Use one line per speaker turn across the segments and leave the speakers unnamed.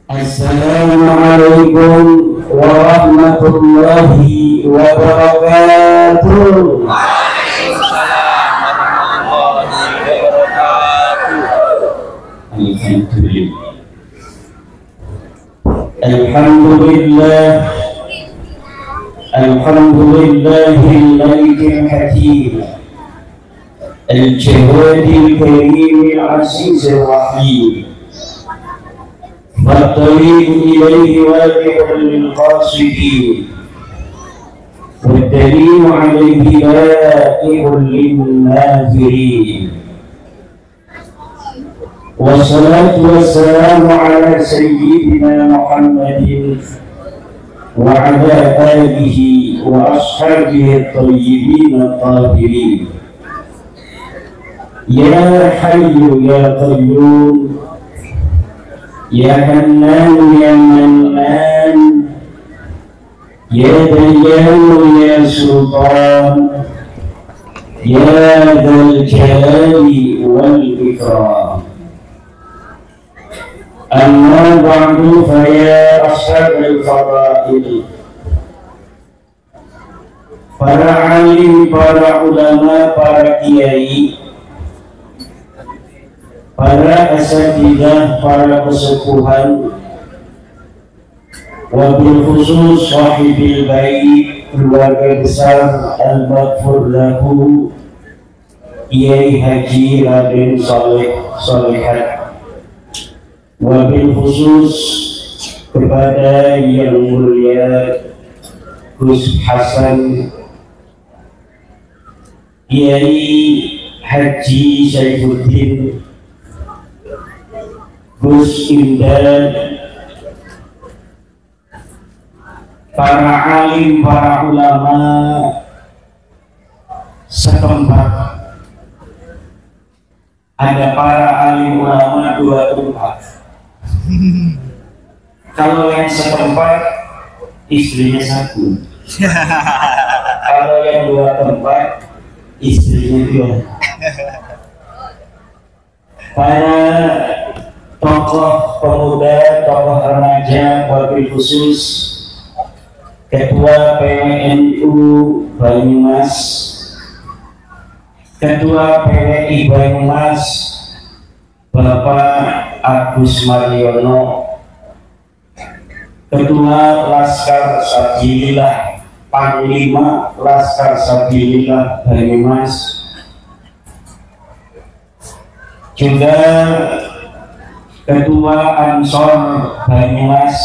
Assalamualaikum warahmatullahi wabarakatuh.
Waalaikumsalam warahmatullahi wabarakatuh.
Alhamdulillah. Alhamdulillahil malikil hakim, al-jawadil karimil azizir rahim. فالطريق إليه واضح للقاصدين والدليل عليه بائع للناظرين. والصلاة والسلام على سيدنا محمد وعلى آله وأصحابه الطيبين الطاهرين. يا حي يا قيوم Ya Hannan ya Mannan, Ya Dayyan ya Sultan, Ya Dzal Jalali wal Ikram. Amma ba'du fa ya ashabal fadail, para alim, para ulama, para kiai, para asatidzah, para kesepuhan, wabil khusus sahibil bait, keluarga besar al-maghfur lahu Kiai Haji Raden Saleh Solehat, wabil khusus kepada yang mulia Gus Hasan Kiai Haji Saifuddin, Gus Imdad, para alim, para ulama setempat. Ada para alim ulama dua tempat. Kalau yang setempat istrinya satu. Kalau yang dua tempat istrinya dua. Para tokoh pemuda, tokoh remaja, wabil khusus Ketua PWNU Banyumas, Ketua PWI Banyumas Bapak Agus Mariono, Ketua Laskar Sabilillah, Panglima Laskar Sabilillah Banyumas, juga Ketua Ansor Banyumas,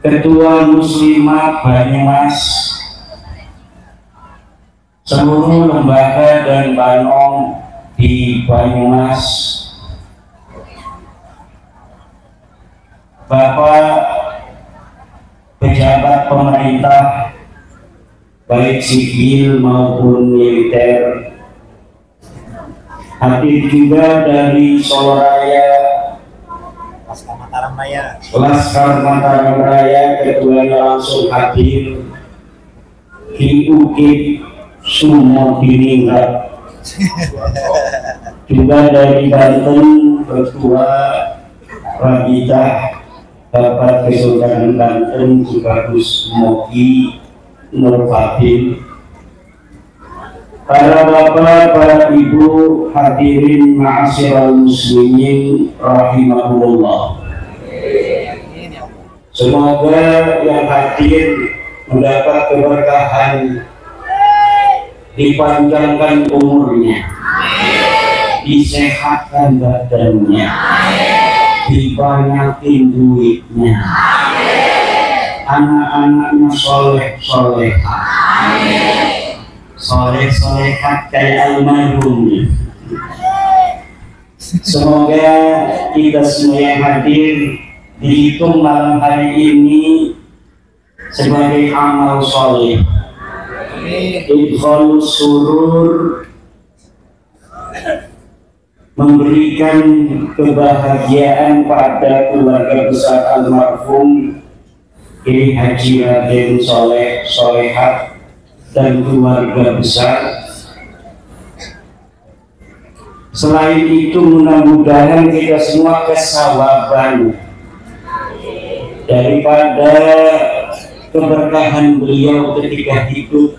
Ketua Muslimat Banyumas, seluruh lembaga dan banom di Banyumas, Bapak pejabat pemerintah baik sipil maupun militer, hadir juga dari Soloraya, Laskar Mataram Raya, ketuanya langsung hadir, Ki Ukip Sumodiningrat, juga dari Banten, Ketua Rabita Bapak Kesultanan Banten, juga Gus Moki Nurfatin. Para bapak, para ibu, hadirin ma'asyiral muslimin rahimahullah. Semoga yang hadir mendapat keberkahan, dipanjangkan umurnya, disehatkan badannya, dibanyakin duitnya, anak-anaknya soleh-solehah, soleh-solehat kayak almarhum. Semoga kita semua yang hadir dihitung malam hari ini sebagai amal soleh, idkhalus surur, memberikan kebahagiaan pada keluarga besar almarhum Kiai Haji Raden Saleh Solehat dan keluarga besar, Selain itu mudah-mudahan kita semua kesawaban daripada keberkahan beliau ketika hidup,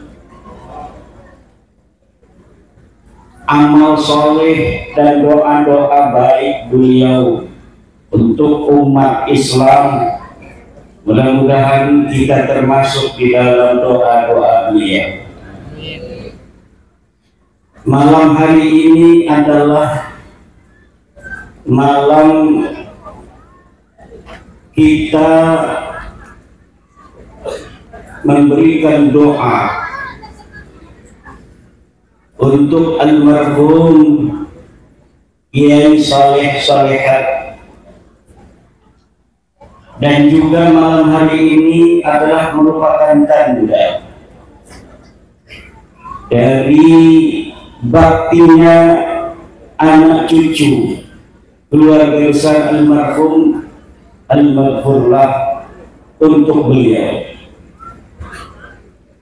amal soleh dan doa-doa baik beliau untuk umat Islam. Mudah-mudahan kita termasuk di dalam doa-doa beliau. Malam hari ini adalah malam kita memberikan doa untuk almarhum Kiai Saleh Salehat, dan juga malam hari ini adalah merupakan tanda dari baktinya anak cucu keluarga besar almarhum al-maghfurlah untuk beliau.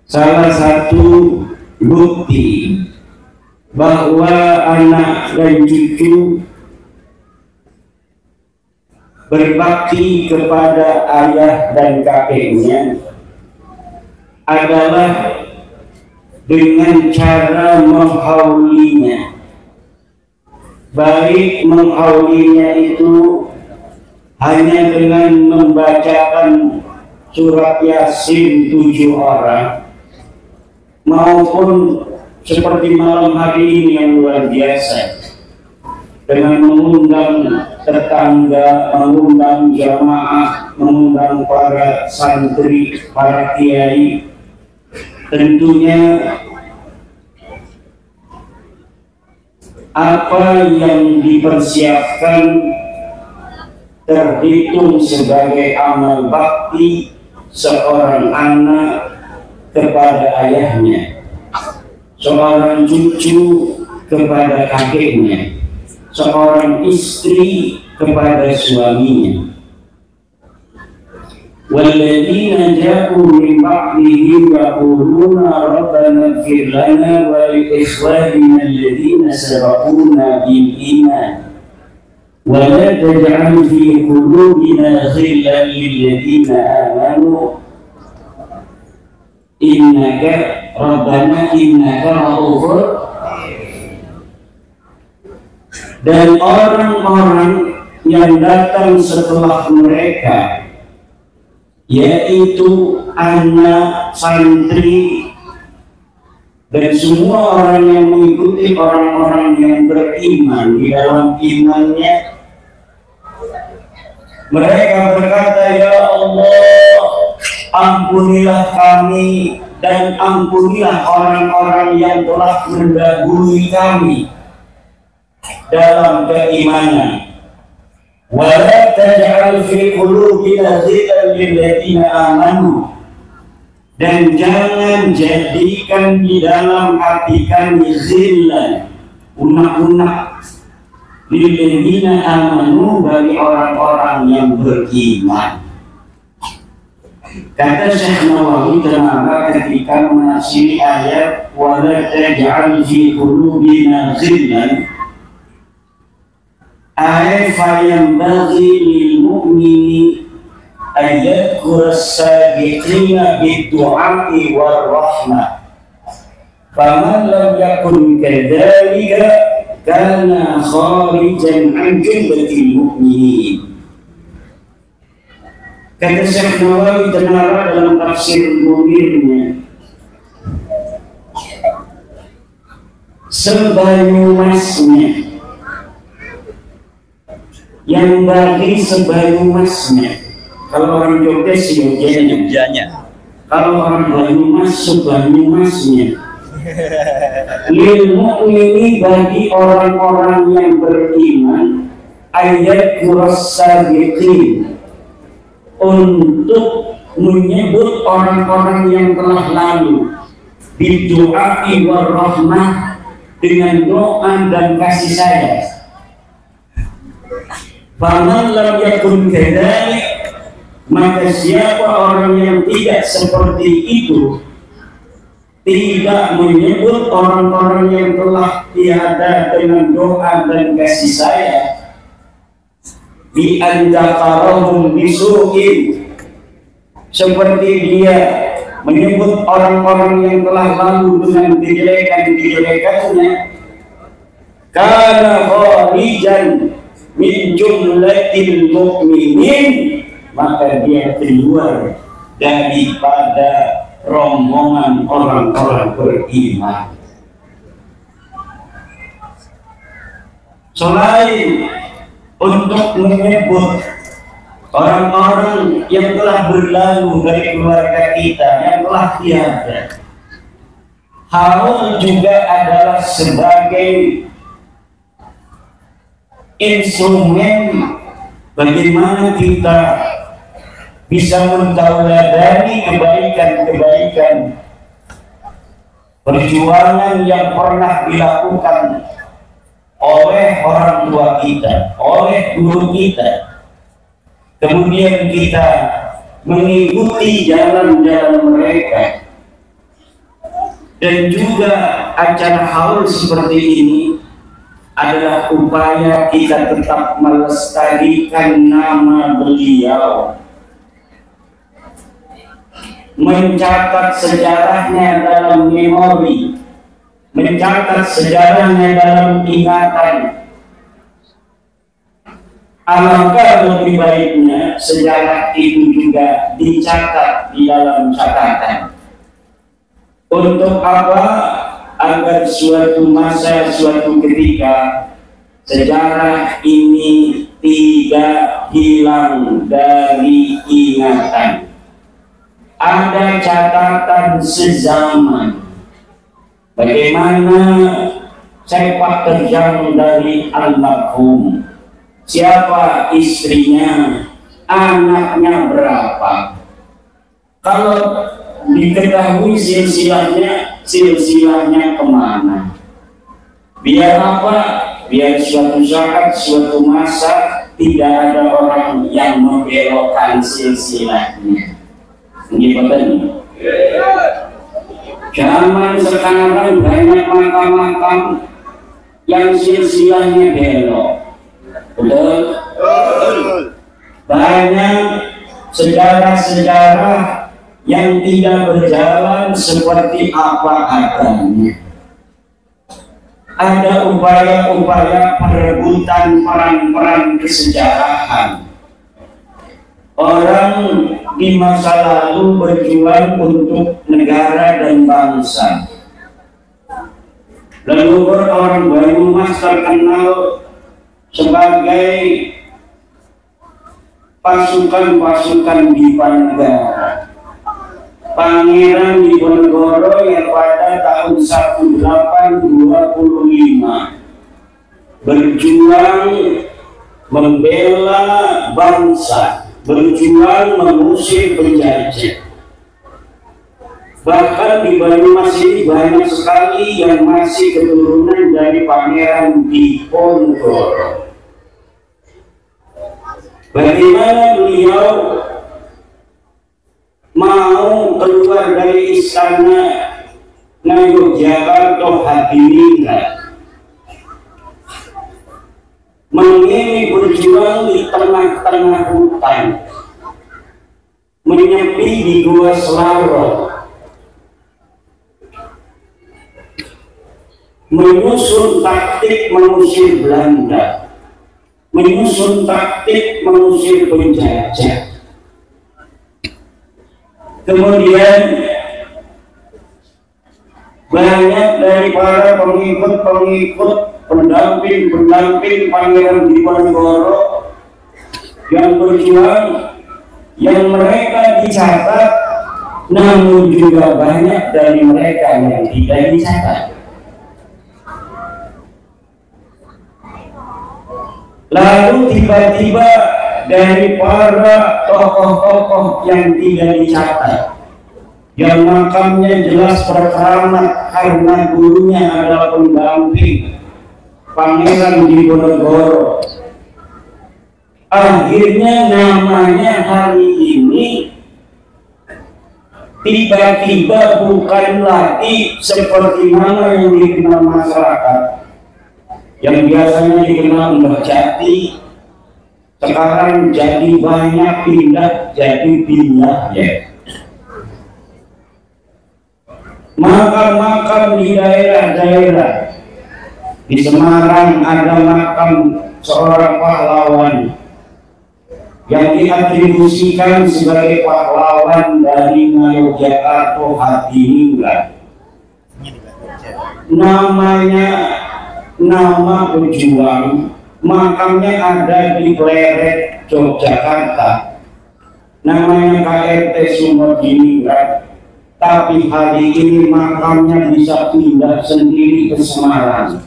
Salah satu bukti bahwa anak dan cucu berbakti kepada ayah dan kakeknya adalah dengan cara menghaulinya. Baik menghaulinya itu hanya dengan membacakan surat Yasin 7 orang, maupun seperti malam hari ini yang luar biasa dengan mengundang tetangga, mengundang jamaah, mengundang para santri, para kiai. Tentunya apa yang dipersiapkan terhitung sebagai amal bakti seorang anak kepada ayahnya, seorang cucu kepada kakeknya, seorang istri kepada suaminya. وَالَّذِينَ جَاءُوا مِنْ بَعْدِهِمْ يَقُولُونَ رَبَّنَا اغْفِرْ لَنَا وَلِإِخْوَانِنَا الَّذِينَ سَبَقُونَا بِالْإِيمَانِ وَلَا تَجْعَلْ فِي قُلُوبِنَا غِلًّا لِلَّذِينَ آمَنُوا إِنَّكَ رَبَّنَا إِنَّكَ رَءُوفٌ. Dan orang-orang yang datang setelah mereka, yaitu anak, santri, dan semua orang yang mengikuti orang-orang yang beriman di dalam imannya, mereka berkata, ya Allah, ampunilah kami dan ampunilah orang-orang yang telah mendahului kami dalam keimanan. وَلَا تَجْعَلْ فِي قُلُوبِنَا غِلًّا لِلَّذِينَ آمَنُوا. Dan jangan jadikan di dalam hati kami ghillan, unak-unak, lilladzina amanu, bagi orang-orang yang beriman. Kata Syekh Nawawi Tanara ketika menafsiri ayat وَلَا تَجْعَلْ فِي قُلُوبِنَا غِلًّا, فَيَنْبَغِي لِلْمُؤْمِنِ أَنْ يَذْكُرَ السَّابِقِينَ بِالدُّعَاءِ وَالرَّحْمَةِ فَمَنْ لَمْ يَكُنْ كَذَلِكَ كَانَ خَارِجًا عَنْ جُمْلَةِ الْمُؤْمِنِينَ. Kata Syekh Nawawi Tanara dalam tafsir Munirnya, sebanyumasnya, yang bagi sebanyumasnya. Kalau orang Jogja Jogjanya, kalau orang Banyumas sebanyumasnya. Lil mu'mini, bagi orang-orang yang beriman, ayat kuras sabiqin, untuk menyebut orang-orang yang telah lalu, bidu'ai warahmah, dengan doa dan kasih sayang. Faman lam yakun kadzalik, maka siapa orang yang tidak seperti itu, tidak menyebut orang-orang yang telah tiada dengan doa dan kasih sayang, bi anzakarahum bisu'in, seperti dia menyebut orang-orang yang telah lalu dengan kejelekan-kejelekannya, kana kharijan min jumlatil mu'minin, maka dia keluar daripada rombongan orang-orang beriman. Selain untuk menyebut orang-orang yang telah berlalu dari keluarga kita, yang telah tiada, hal juga adalah sebagai instrumen bagaimana kita bisa mentauladani kebaikan-kebaikan perjuangan yang pernah dilakukan oleh orang tua kita, oleh guru kita, kemudian kita mengikuti jalan-jalan mereka. Dan juga acara haul seperti ini adalah upaya kita tetap melestarikan nama beliau, mencatat sejarahnya dalam memori, mencatat sejarahnya dalam ingatan. Alangkah lebih baiknya sejarah itu juga dicatat di dalam catatan. Untuk apa? Agar suatu masa, suatu ketika sejarah ini tidak hilang dari ingatan. Ada catatan sezaman bagaimana sepak terjang dari almarhum, siapa istrinya, anaknya berapa. Kalau diketahui silsilahnya kemana, biar apa? Biar suatu saat, suatu masa tidak ada orang yang membelokkan silsilahnya. Gimana? Zaman sekarang banyak makam-makam yang silsilahnya belok. Betul? Banyak sejarah-sejarah yang tidak berjalan seperti apa adanya. Ada upaya-upaya perebutan peran-peran kesejarahan. Orang di masa lalu berjuang untuk negara dan bangsa. Leluhur orang Banyumas terkenal sebagai pasukan-pasukan Dipanegara. Pangeran Diponegoro yang pada tahun 1825 berjuang membela bangsa, berjuang mengusir penjajah. Bahkan di Banyumas ini banyak sekali yang masih keturunan dari Pangeran Diponegoro. Bagaimana beliau mau keluar dari istana Ngayogyakarta Hadiningrat, memilih berjuang di tengah-tengah hutan, menyepi di Gua Selarong, menyusun taktik mengusir Belanda, menyusun taktik mengusir penjajah. Kemudian banyak dari para pengikut-pengikut, pendamping-pendamping Pangeran Diponegoro yang berjuang, yang mereka dicatat, namun juga banyak dari mereka yang tidak dicatat. Lalu tiba-tiba dari para tokoh-tokoh yang tidak dicatat, yang makamnya jelas berkeramat karena gurunya adalah pendamping Pangeran Diponegoro, akhirnya namanya hari ini tiba-tiba bukan lagi seperti mana yang dikenal masyarakat, yang biasanya dikenal Mbah Jati, sekarang jadi banyak pindah jadi pindah ya. Makam-makam di daerah-daerah, di Semarang ada makam seorang pahlawan yang diatribusikan sebagai pahlawan dari Yogyakarta Hadiningrat. Namanya nama pejuang, makamnya ada di Pleret, Yogyakarta. Namanya KRT Sumodiningrat. Tapi hari ini makamnya bisa pindah sendiri ke Semarang.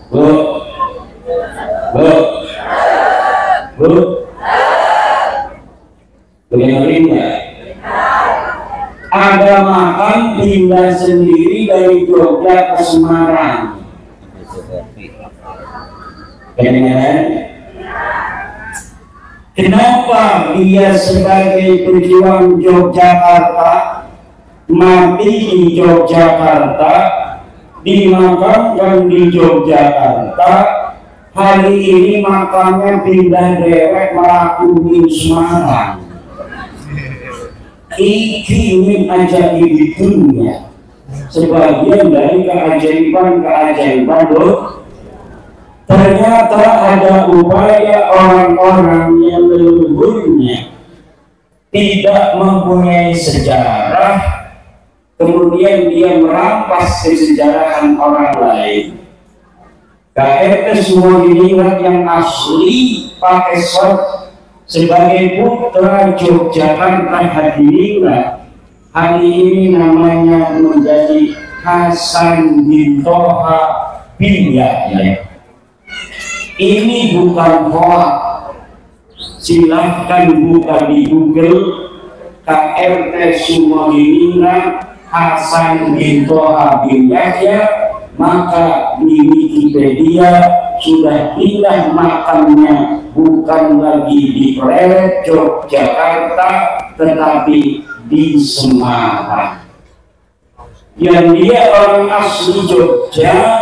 Bu, dengerin ya. Ada makam pindah sendiri dari Jogja ke Semarang. Dengar? Kenapa dia sebagai pejuang Yogyakarta mati di Yogyakarta, dimakamkan di Yogyakarta, hari ini makamnya pindah dewek melaku di Semarang? Ini ajaib di dunia, sebagian dari keajaiban loh. Ternyata ada upaya orang-orang yang leluhurnya tidak mempunyai sejarah, kemudian dia merampas kesejarahan orang lain. KRT Sumodiningrat yang asli pakai sot sebagai putra Yogyakarta Hadiningrat, hari ini namanya menjadi Hasan bin Toha bin Yahya. Ini bukan hoax, silahkan buka di Google KRT Sumodiningrat Hasan bin Toha bin Yahya, maka di Wikipedia sudah pindah makamnya bukan lagi di Pleret Yogyakarta tetapi di Semarang. Yang dia orang asli Jogja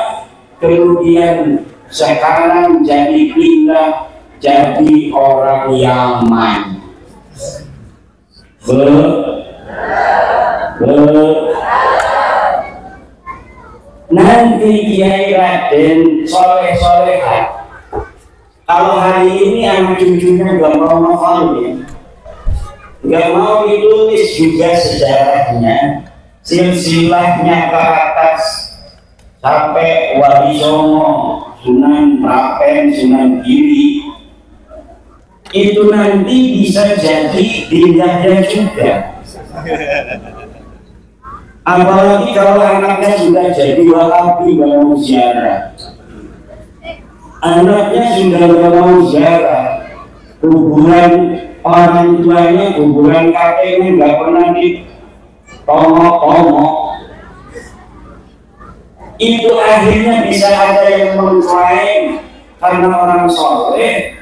kemudian sekarang jadi pindah jadi orang Yaman. Nanti Kiai Raden Soleh-Solehan, kalau hari ini anak cucunya gak mau ngafalin, gak mau ditulis juga sejarahnya, silsilahnya ke atas sampai Wali Songo, Sunan Prapen, Sunan Giri, itu nanti bisa jadi pindahnya juga. Apalagi kalau anaknya sudah jadi Wahabi gak mau ziarah, anaknya sudah gak mau ziarah, kuburan orang tuanya, kuburan kakeknya gak pernah ditongok-tongok, itu akhirnya bisa ada yang mengklaim karena orang soleh,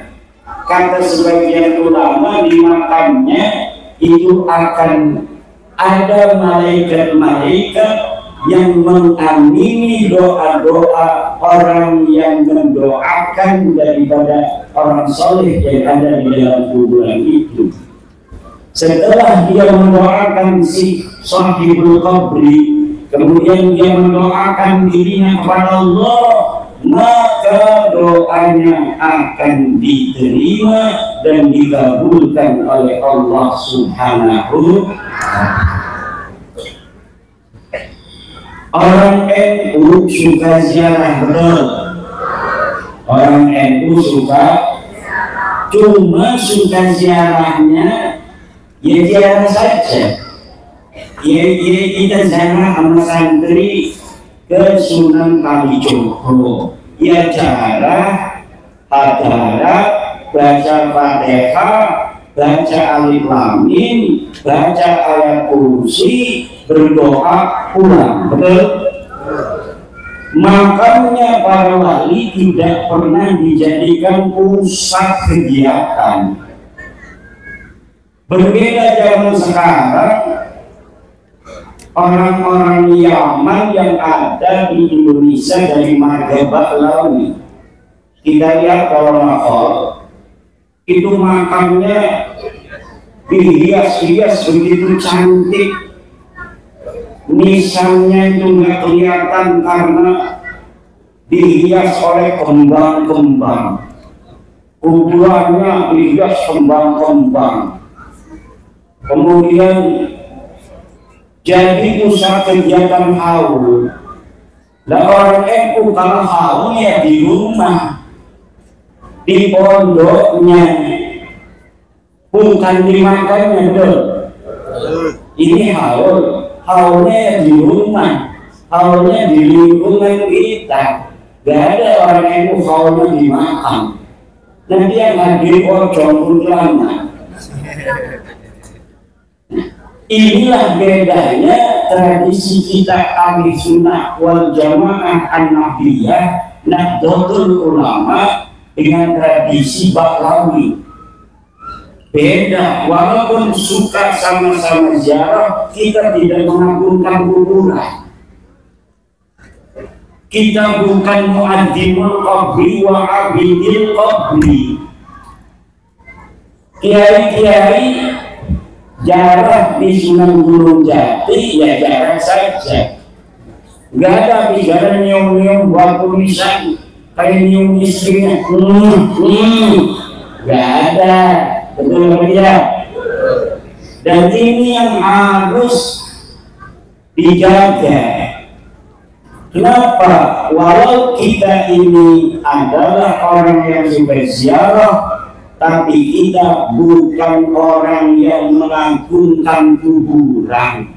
kata sebagian ulama di makamnya itu akan ada malaikat-malaikat yang mengamini doa-doa orang yang mendoakan daripada orang soleh yang ada di dalam kuburan itu. Setelah dia mendoakan si sahibul qabri, kemudian dia mendoakan dirinya kepada Allah, maka doanya akan diterima dan dikabulkan oleh Allah Subhanahu wa Ta'ala. Orang NU suka ziarah, betul? Orang NU suka, cuma suka ziarahnya ya ziarah saja. Ya kita ziarah sama santri ke Sunan Kalijogo, ya ziarah, hadarat, baca Fatihah, baca Alif Lam Mim, baca ayat kursi, berdoa, pulang, betul? Makamnya para wali tidak pernah dijadikan pusat kegiatan. Berbeda zaman sekarang, orang-orang Yaman yang ada di Indonesia dari marga Baklawi, kita lihat kalau mahal itu makamnya dihias-hias begitu cantik, nisannya itu nggak kelihatan karena dihias oleh kembang-kembang, kuburannya dihias kembang-kembang. Kemudian jadi pusat kegiatan haul. Lah orang NU kalau haul ya di rumah, di pondoknya, bukan di makannya dong. Ini haulnya di rumah, haulnya di lingkungan kita. Gak ada orang NU haulnya di makan. Nanti yang hadir pocong kuntilanak. Inilah bedanya tradisi kita ahli sunnah wal jamaah an-nabiyah Nahdlatul Ulama dengan tradisi Baklawi. Beda, walaupun suka sama-sama ziarah, kita tidak mengagungkan kuburan. Kita bukan muadzimul qabri wa abidil qabri. Kiai-kiai jarak di Sunan Gunung Jati ya jarak saja. Gak ada bicara nyium-nyium buat tulisan kayak nyium istrinya. Gak ada, betul ya. Dan ini yang harus dijaga. Kenapa? Walau kita ini adalah orang yang suka ziarah, tapi kita bukan orang yang mengagungkan kuburan.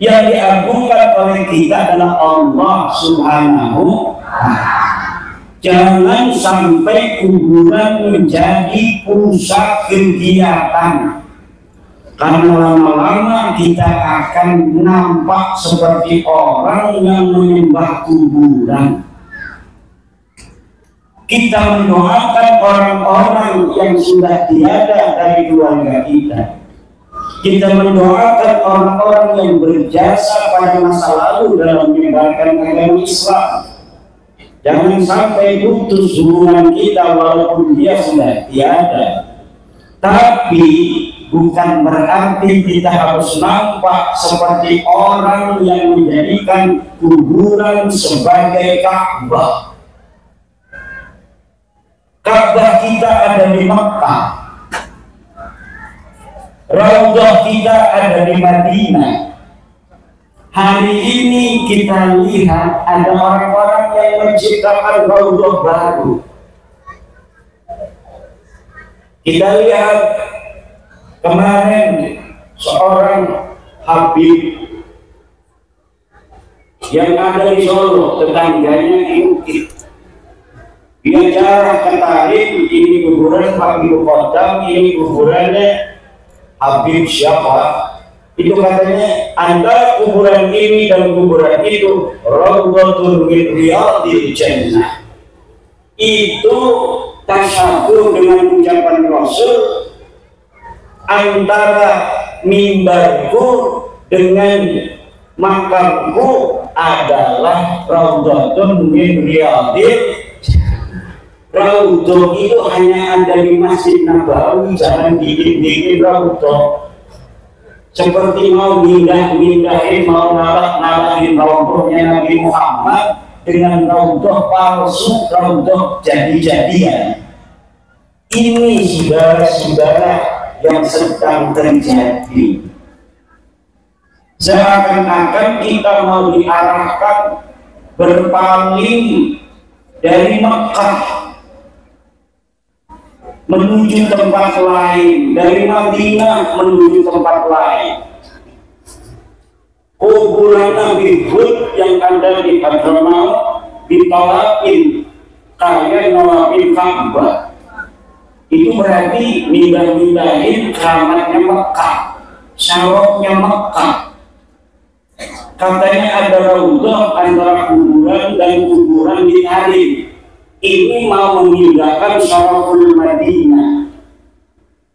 Yang diagungkan oleh kita adalah Allah Subhanahu wa Ta'ala. Jangan sampai kuburan menjadi pusat kegiatan, karena lama-lama kita akan nampak seperti orang yang menyembah kuburan. Kita mendoakan orang-orang yang sudah tiada dari keluarga kita. Kita mendoakan orang-orang yang berjasa pada masa lalu dalam menyebarkan agama Islam. Jangan sampai putus hubungan kita walaupun dia sudah tiada. Tapi bukan berarti kita harus nampak seperti orang yang menjadikan kuburan sebagai Ka'bah. Ka'bah kita ada di Makkah, Raudhah kita ada di Madinah. Hari ini kita lihat ada orang-orang yang menciptakan Raudhah baru. Kita lihat kemarin seorang Habib yang ada di Solo, tetangganya diukir. Dia jarang ketarik, ini kuburan Habib Qodam, ini kuburannya Habib siapa? Itu katanya antara kuburan ini dan kuburan itu Raudhatun min Riyadil Jannah. Itu tasyabuh dengan ucapan Rasul, antara mimbarku dengan makamku adalah Raudhatun min Riyadil. Raudhah itu hanya ada di Masjid Nabawi, jangan bikin-bikin Raudhah. Seperti mau mindahin, mau nalahin Raudhahnya Nabi Muhammad dengan Raudhah palsu, Raudhah jadi-jadian. Ini saudara-saudara yang sedang terjadi. Seakan-akan kita mau diarahkan berpaling dari Makkah menuju tempat lain, dari Madinah menuju tempat lain. Kuburan Nabi Hud yang ada di Hadramaut ditolapin kayak nolapin Ka'bah. Itu berarti mindah-mindahin keramatnya Mekah, syarofnya Mekah. Katanya ada Raudhah antara kuburan dan kuburan ditarik. Ini mau memindahkan syaraful Madinah.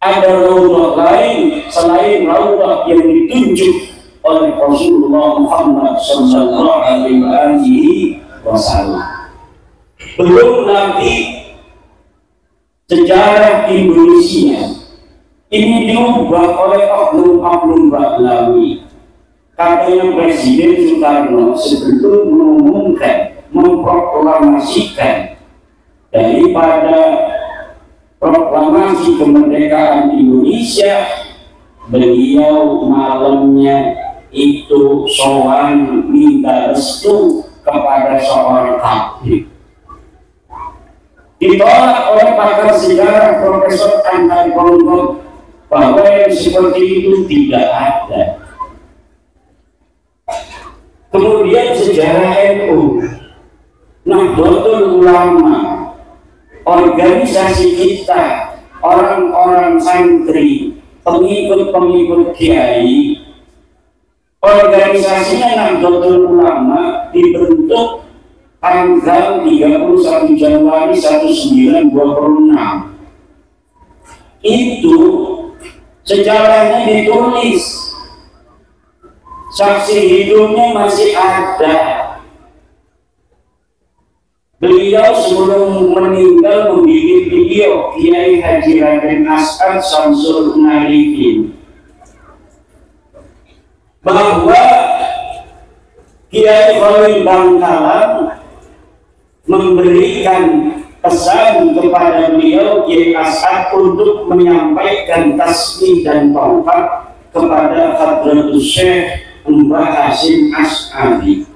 ada raudhah lain selain raudhah yang ditunjuk oleh Rasulullah Muhammad sallallahu alaihi wasallam. Belum lagi sejarah Indonesia ini diubah oleh oknum-oknum Bahlawi. Katanya Presiden Soekarno sebelum mengumumkan, memproklamasikan daripada proklamasi kemerdekaan Indonesia, beliau malamnya itu sowan minta restu kepada seorang kafir. Ditolak oleh pakar sejarah Profesor Anton Ponggok bahwa yang seperti itu tidak ada. Kemudian sejarah NU, Nahdlatul Ulama, organisasi kita, orang-orang santri, pengikut-pengikut kiai, organisasinya Nahdlatul Ulama dibentuk tanggal 31 Januari 1926. Itu sejarahnya ditulis, saksi hidupnya masih ada. Beliau sebelum meninggal membikin video Kiai Haji Raden As'ad Syamsul Narifin bahwa Kiai Khalil Bangkalan memberikan pesan kepada beliau Kiai As'ad untuk menyampaikan tasbih dan taubat kepada Hadratus Syekh Mbah Hasyim Asy'ari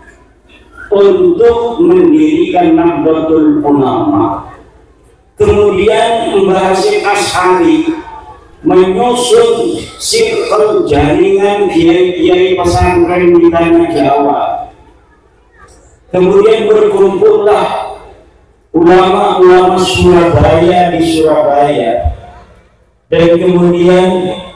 untuk mendirikan Nahdlatul Ulama. Kemudian Mbah Hasyim Asy'ari menyusun sirkel jaringan kiai-kiai pesantren di tanah Jawa. Kemudian berkumpullah ulama-ulama Surabaya di Surabaya, dan kemudian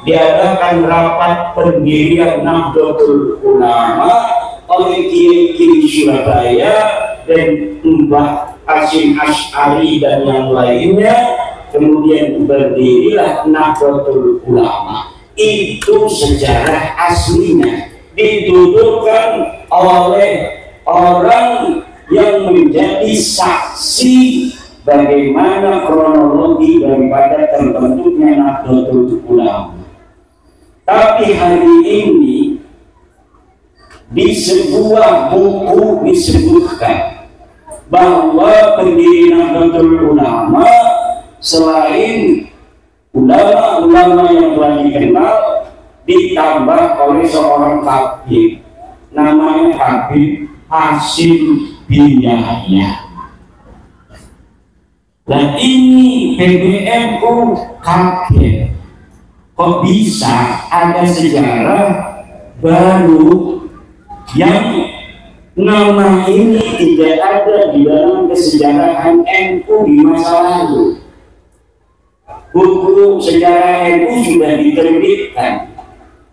diadakan rapat pendirian Nahdlatul Ulama oleh kiai-kiai Surabaya dan Mbah Hasyim Asy'ari dan yang lainnya. Kemudian berdirilah Nahdlatul Ulama. Itu sejarah aslinya, dituturkan oleh orang yang menjadi saksi bagaimana kronologi daripada terbentuknya Nahdlatul Ulama. Tapi hari ini di sebuah buku disebutkan bahwa pendiri Nahdlatul Ulama selain ulama-ulama yang telah dikenal, ditambah oleh seorang kafir namanya Habib Hasyim bin Yahya. Dan ini PBNU kaget, kok bisa ada sejarah baru yang nama ini tidak ada di dalam kesejarahan NU di masa lalu. Buku sejarah NU sudah diterbitkan,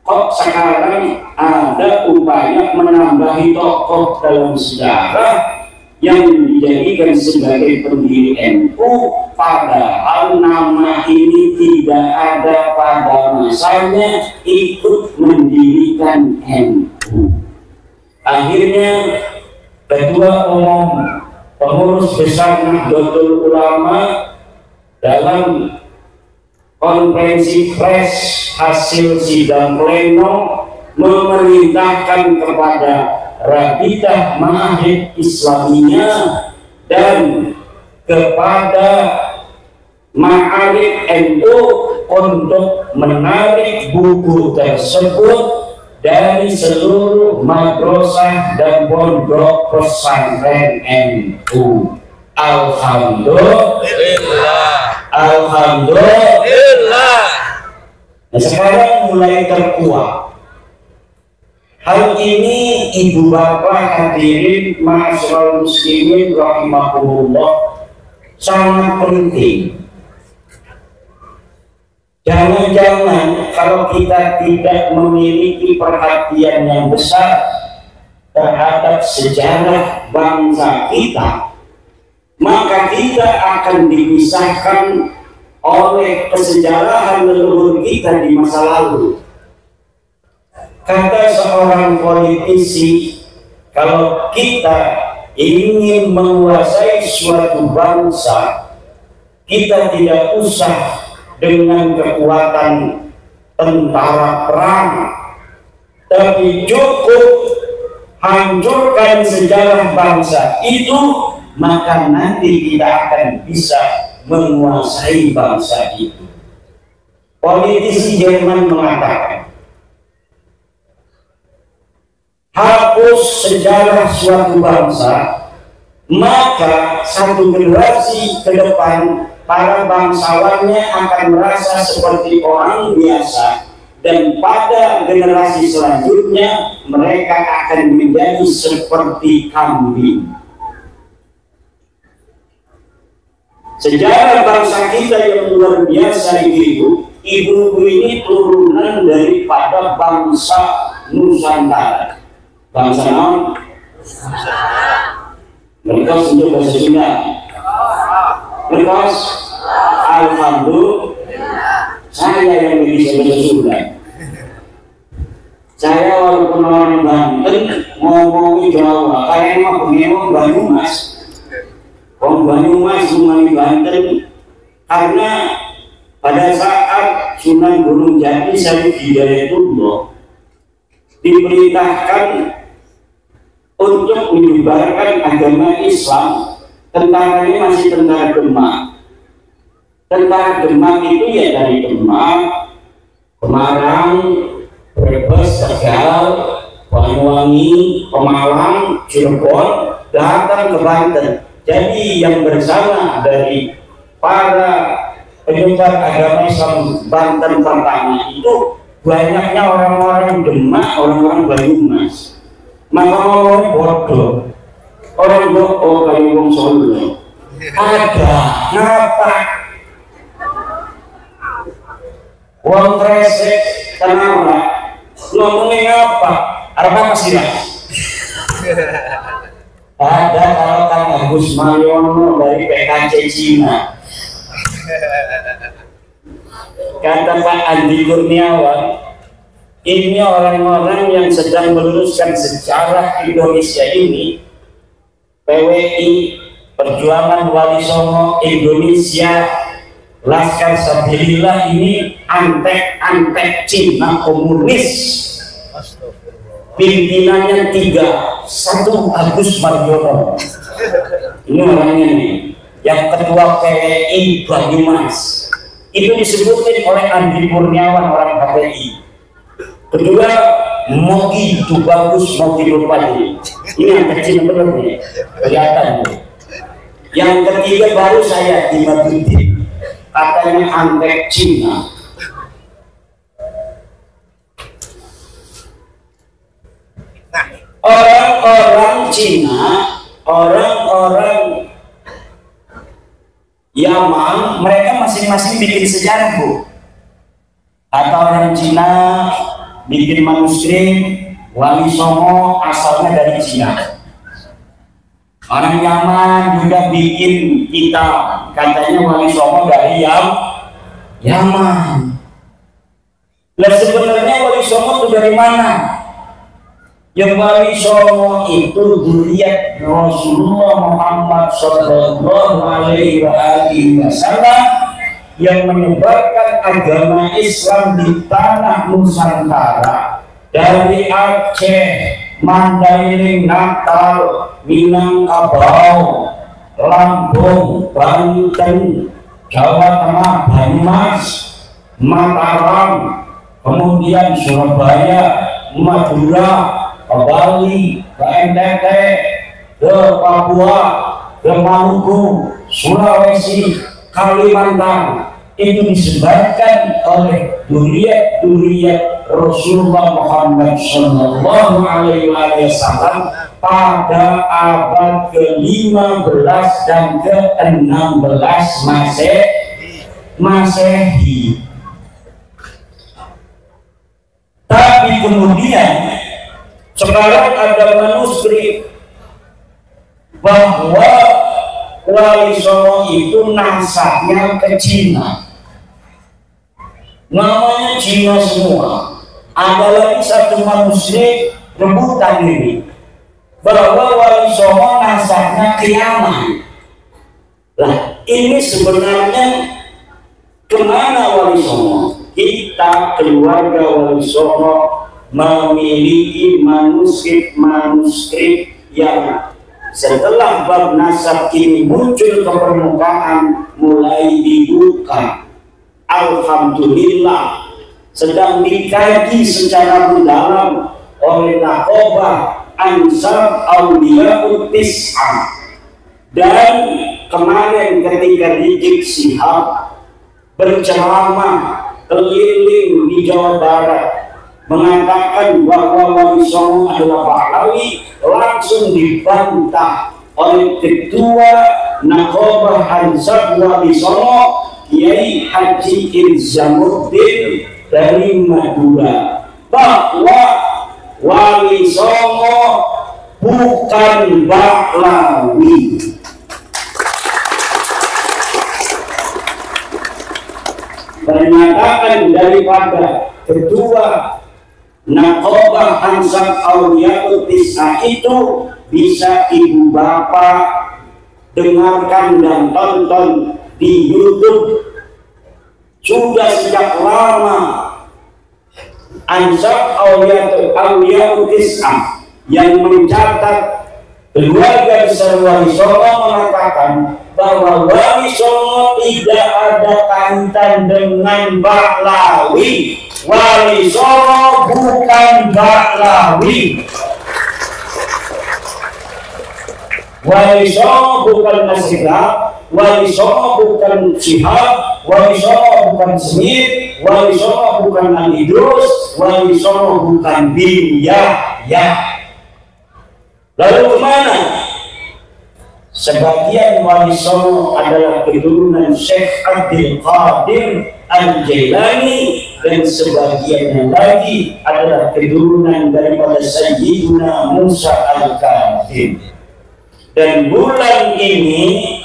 kok sekarang ada upaya menambahi tokoh dalam sejarah yang dijadikan sebagai pendiri NU, padahal nama ini tidak ada pada masanya ikut mendirikan NU. Akhirnya Ketua Umum Pengurus Besar Nahdlatul Ulama dalam konferensi pers hasil sidang pleno memerintahkan kepada Rabitah Ma'ahid Islamiyah dan kepada Ma'arif NU untuk menarik buku tersebut dari seluruh madrasah dan pondok pesantren NU. Alhamdulillah. Alhamdulillah. Nah, sekarang mulai terkuat. Hal ini ibu bapak hadirin ma'asyiral muslimin rahimahumullah sangat penting. Jangan-jangan kalau kita tidak memiliki perhatian yang besar terhadap sejarah bangsa kita, maka kita akan dipisahkan oleh kesejarahan leluhur kita di masa lalu. Kata seorang politisi, kalau kita ingin menguasai suatu bangsa, kita tidak usah dengan kekuatan tentara perang, tapi cukup hancurkan sejarah bangsa itu, maka nanti kita akan bisa menguasai bangsa itu. Politisi Jerman mengatakan, hapus sejarah suatu bangsa, maka satu generasi ke depan para bangsawannya akan merasa seperti orang biasa, dan pada generasi selanjutnya mereka akan menjadi seperti kambing. Sejarah bangsa kita yang luar biasa itu, ibu ini turunan daripada bangsa Nusantara. Bangsa non, mereka sendiri bahasa Sunda. Mereka alhamdulillah, saya yang bisa bahasa Sunda. Saya walaupun orang Banten ngomong Jawa, kayak mah pengen Banyumas. Orang Banyumas ngomong Banten, karena pada saat Sunan Gunung Jati Syarif Hidayatullah diperintahkan untuk menyebarkan agama Islam, tentaranya masih tentara Demak. Tentara Demak itu ya dari Demak, Semarang, Brebes, Tegal, Banyuwangi, Pemalang, Cirebon, datang ke Banten. Jadi yang bersama dari para penyebar agama Islam Banten pertama itu banyaknya orang-orang Demak, orang-orang Banyumas. Maka ngomong bodoh, orang bodoh kayak wong Solo. Ada ngapa? Wong kresek kenapa? Ngomongin apa? Apa masih lah? Ada kalau Kang Agus Mariono dari PKC Cina. Kata Pak Andi Kurniawan, ini orang-orang yang sedang meluruskan sejarah Indonesia ini, PWI, Perjuangan Wali Songo Indonesia, Laskar Sabilillah ini antek-antek Cina komunis. Pimpinannya 3, 1 Agus Mariono. Ini orangnya nih, yang ketua PWI Banyumas. Itu disebutin oleh Andi Kurniawan, orang KPI. Kedua, Mogi itu bagus, Mogi Nurpadi. Ini yang kecil benar nih, kelihatan nih. Yang ketiga baru saya Imaduddin, katanya antek Cina. Orang-orang Cina, orang-orang Yaman, mereka masing-masing bikin sejarah, Bu. Atau orang Cina bikin manuskrip, Wali Songo asalnya dari Cina. Orang Yaman juga bikin kitab, katanya Wali Songo dari Yaman. Lah sebenarnya Wali Songo itu dari mana? Yang Wali Songo itu dzurriyyat Rasulullah Muhammad sallallahu alaihi wasallam yang menyebarkan agama Islam di tanah Nusantara, dari Aceh, Mandailing, Natal, Minangkabau, Lampung, Banten, Jawa Tengah, Banyumas, Mataram, kemudian Surabaya, Madura, ke Bali, ke NTT, ke Papua, ke Maluku, Sulawesi, Kalimantan, itu disebarkan oleh dzurriyyat Rasulullah Muhammad sallallahu alaihi wasallam pada abad ke-15 dan ke-16 Masehi. Tapi kemudian sekarang ada manuskrip bahwa Wali Songo itu nasabnya ke Cina. namanya Cina semua. Ada lagi satu manusia rebutan ini bahwa Wali Songo nasabnya Kiaman. Lah ini sebenarnya kemana Wali Songo? Kita keluarga Wali Songo memiliki manuskrip yang setelah bab nasab ini muncul ke permukaan mulai dibuka. Alhamdulillah sedang dikaji secara mendalam oleh Naqobah Ansar Auliyaul Tis'ah. Dan kemarin ketika Rizik Syihab berceramah keliling di Jawa Barat mengatakan bahwa Wali Songo adalah pahlawi, langsung dibantah oleh Ketua Naqobah Ansar Wali Songo Kiai Haji Ilzamuddin dari Madura bahwa Wali Songo bukan pahlawi. Pernyataan daripada Ketua Naqobah Ansar Auliyaul Tis'ah itu bisa ibu bapak dengarkan dan tonton di YouTube. Sudah sejak lama Ansar Auliyaul Tis'ah yang mencatat keluarga besar Wali Songo mengatakan bahwa Wali Songo tidak ada kaitan dengan pahlawi. Wali Songo bukan pahlawi. Wali Songo bukan Nasrullah, Wali Songo bukan Syihab, Wali Songo bukan Semit, Wali Songo bukan Idrus, Wali Songo bukan bin Yahya. Lalu kemana? Sebagian Wali Songo adalah keturunan Syekh Abdul Qadir Al-Jailani dan sebagian lagi adalah keturunan daripada Sayyidina Musa Al-Kadzim. Dan bulan ini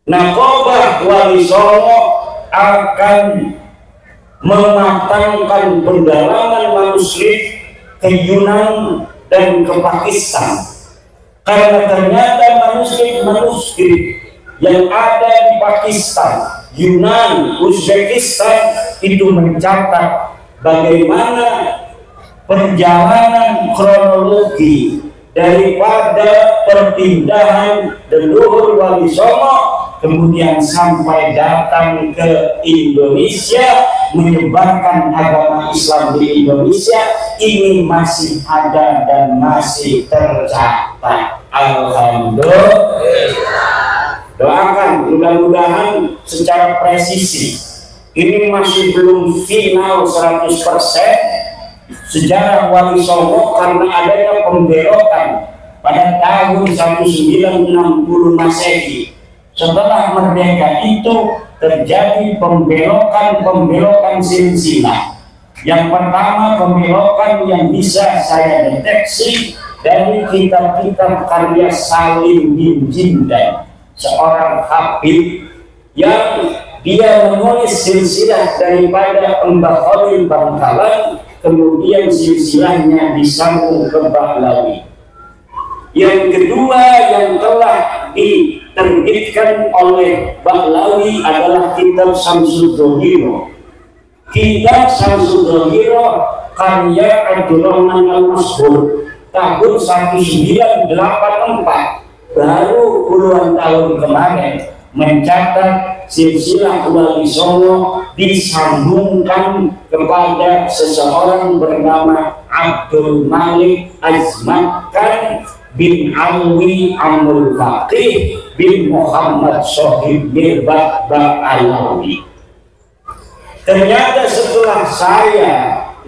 Naqobah Wali Songo akan mematangkan pendalaman manuskrip ke Yunan dan ke Pakistan, karena ternyata manuskrip yang ada di Pakistan, Yunan, Uzbekistan itu mencatat bagaimana perjalanan kronologi daripada perpindahan leluhur Wali Songo kemudian sampai datang ke Indonesia menyebarkan agama Islam di Indonesia. Ini masih ada dan masih tercatat. Alhamdulillah. Doakan mudah-mudahan secara presisi. Ini masih belum final 100% sejarah Wali Songo karena adanya pembelokan pada tahun 1960 Masehi. Setelah merdeka itu terjadi pembelokan silsilah. Yang pertama, pembelokan yang bisa saya deteksi dari kitab-kitab karya Salim bin Jindan, seorang habib yang dia menulis silsilah daripada Mbah Khalil Bangkalan, kemudian silsilahnya disambung ke Bahlawi. Yang kedua yang telah diterbitkan oleh Bahlawi adalah kitab Syamsul Dhohiro. Kitab Syamsul Dhohiro karya Abdurrahman Al-Mashhur tahun 1984, baru puluhan tahun kemarin mencatat silsilah Wali Songo disambungkan kepada seseorang bernama Abdul Malik Azmatkan bin Alwi Amul Faqih bin Muhammad Sohib Mirbat Ba'alawi. Ternyata setelah saya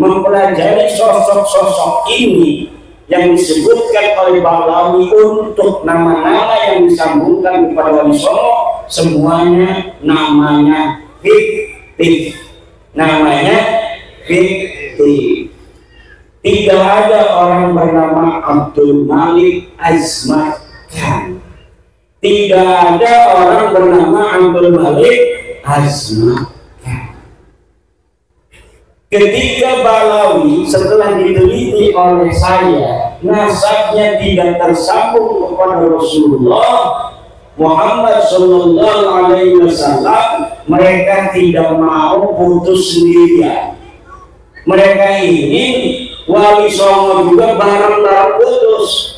mempelajari sosok-sosok ini yang disebutkan oleh Bahlawi untuk nama-nama yang disambungkan kepada Wali Songo, semuanya namanya fiktif. Namanya fiktif. Tidak ada orang bernama Abdul Malik Azmatkan. Tidak ada orang bernama Abdul Malik Azmatkan. Ketika Balawi setelah diteliti oleh saya, nasabnya tidak tersambung kepada Rasulullah Muhammad Sallallahu Alaihi Wasallam, mereka tidak mau putus sendirian. Mereka ingin Wali Songo juga bareng-bareng putus.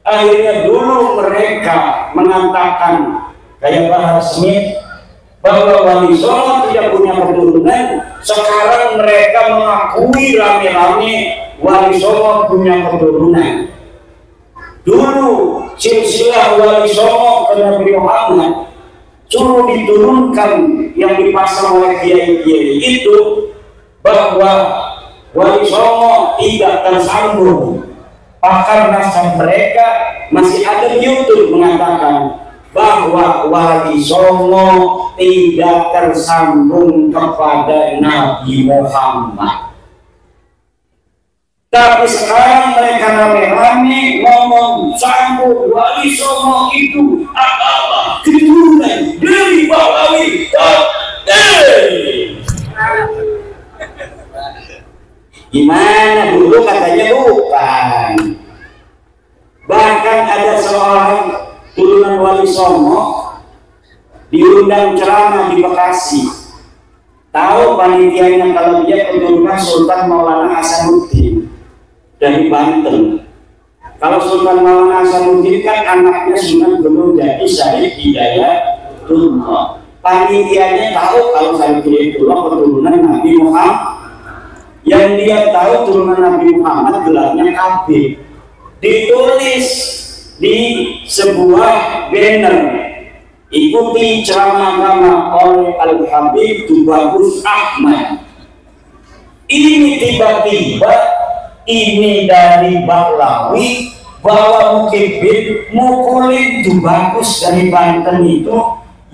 Akhirnya dulu mereka mengatakan kayak Bahar Smith bahwa Wali Songo tidak punya keturunan. Sekarang mereka mengakui rame-rame Wali Songo punya keturunan. Dulu silsilah Wali Songo ke Nabi Muhammad suruh diturunkan yang dipasang oleh kiai-kiai itu bahwa Wali Songo tidak tersambung. Pakar nasab mereka masih ada di YouTube mengatakan bahwa Wali Songo tidak tersambung kepada Nabi Muhammad. Tapi sekarang mereka rame-rame ngomong sambung Wali Songo itu adalah keturunan dari Balawi. Gimana dulu katanya bukan. Bahkan ada seorang turunan Wali Songo diundang ceramah di Bekasi. Tahu panitianya kalau dia keturunan Sultan Maulana Hasanuddin dari Banten. Kalau Sultan Maulana Hasanuddin kan anaknya Sunan Gunung Jati Syarif Hidayatullah. Panitianya tahu kalau Syarif Hidayatullah keturunan Nabi Muhammad. Yang dia tahu turunan Nabi Muhammad gelarnya Habib. Ditulis di sebuah banner, ikuti ceramah agama oleh Al-Habib Tubagus Ahmad. Ini tiba-tiba ini dari Balawi bahwa Mukibin mukulin Tubagus dari Banten itu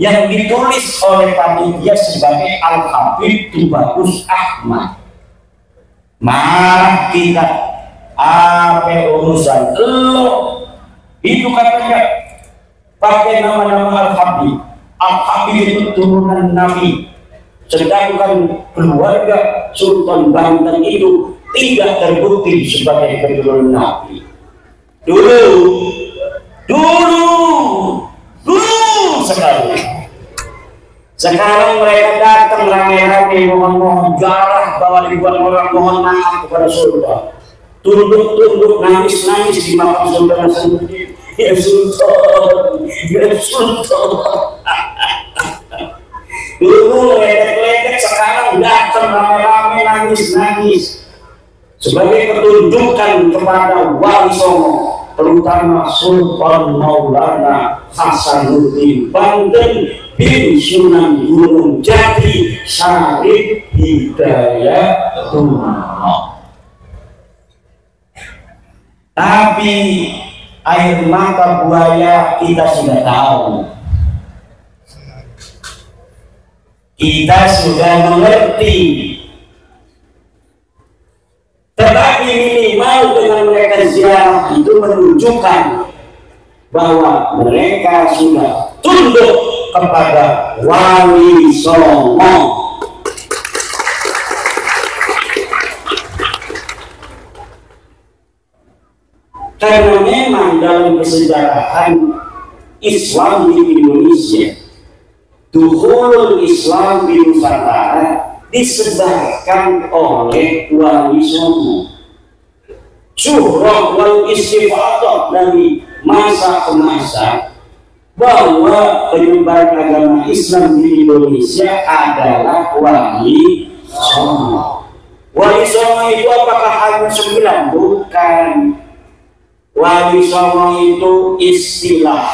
yang ditulis oleh panitia sebagai Al-Habib Tubagus Ahmad. Marah kita, apa urusan lo? Itu katanya pakai nama-nama Al-Habib. Al-Habib itu turunan Nabi. Sedangkan keluarga Sultan Banten itu tidak terbukti sebagai keturunan Nabi. Dulu sekali. Sekarang mereka datang rame-rame mohon garah bahwa ribuan orang mohon maaf kepada Sultan. Tunduk-tunduk, nangis-nangis di makam Sultan Hasanuddin. Ya Sultan, ya Sultan. Dulu ledek-ledek, sekarang datang rame-rame nangis-nangis. Sebagai ketunjukan kepada Wali Songo, terutama Sultan Maulana Hasanuddin Banten bin Sunan Gunung Jati Syarif Hidayatullah. Tapi air mata buaya kita sudah tahu, kita sudah mengerti. Tetapi minimal dengan mereka ziarah itu menunjukkan bahwa mereka sudah tunduk kepada Wali Songo. Karena memang dalam kesejarahan Islam di Indonesia, dukhulul Islam di Nusantara disebarkan oleh Wali Songo. Syuhrah wal istifadah dari masa ke masa bahwa penyebaran agama Islam di Indonesia adalah Wali Songo. Wali Songo itu apakah hanya 9? Bukan. Wali Songo itu istilah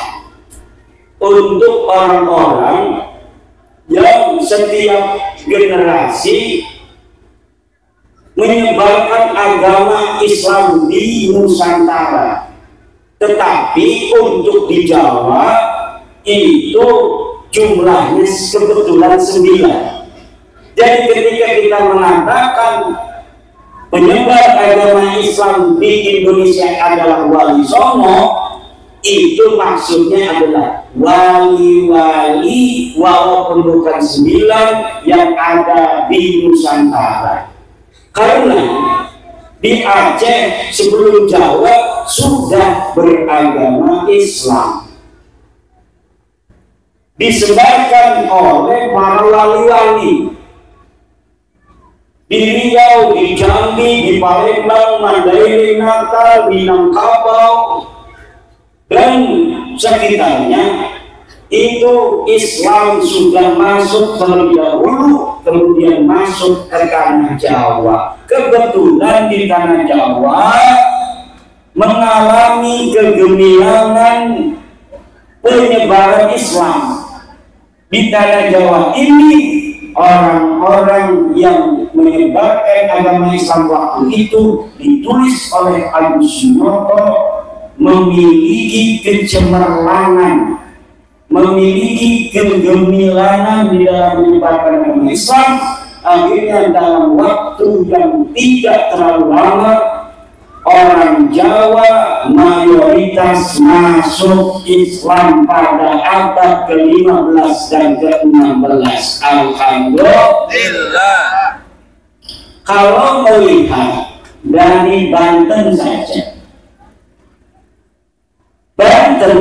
untuk orang-orang yang setiap generasi menyebarkan agama Islam di Nusantara. Tetapi untuk di Jawa itu jumlahnya kebetulan 9. Jadi ketika kita mengatakan penyebar agama Islam di Indonesia adalah Wali Songo, itu maksudnya adalah wali-wali walaupun bukan 9 yang ada di Nusantara. Karena di Aceh sebelum Jawa sudah beragama Islam, disebarkan oleh para wali-wali di Riau, di Jambi, di Palembang, Mandailing, Natal, Minangkabau dan sekitarnya. Itu Islam sudah masuk terlebih dahulu, kemudian masuk ke tanah Jawa. Kebetulan di tanah Jawa mengalami kegemilangan penyebaran Islam. Di tanah Jawa ini orang-orang yang menyebarkan agama Islam waktu itu ditulis oleh Agus Sunoto memiliki kecemerlangan, memiliki kegemilangan di dalam menyebarkan agama Islam. Akhirnya dalam waktu yang tidak terlalu lama orang Jawa mayoritas masuk Islam pada abad ke-15 dan ke-16. Alhamdulillah. Kalau melihat dari Banten saja, Banten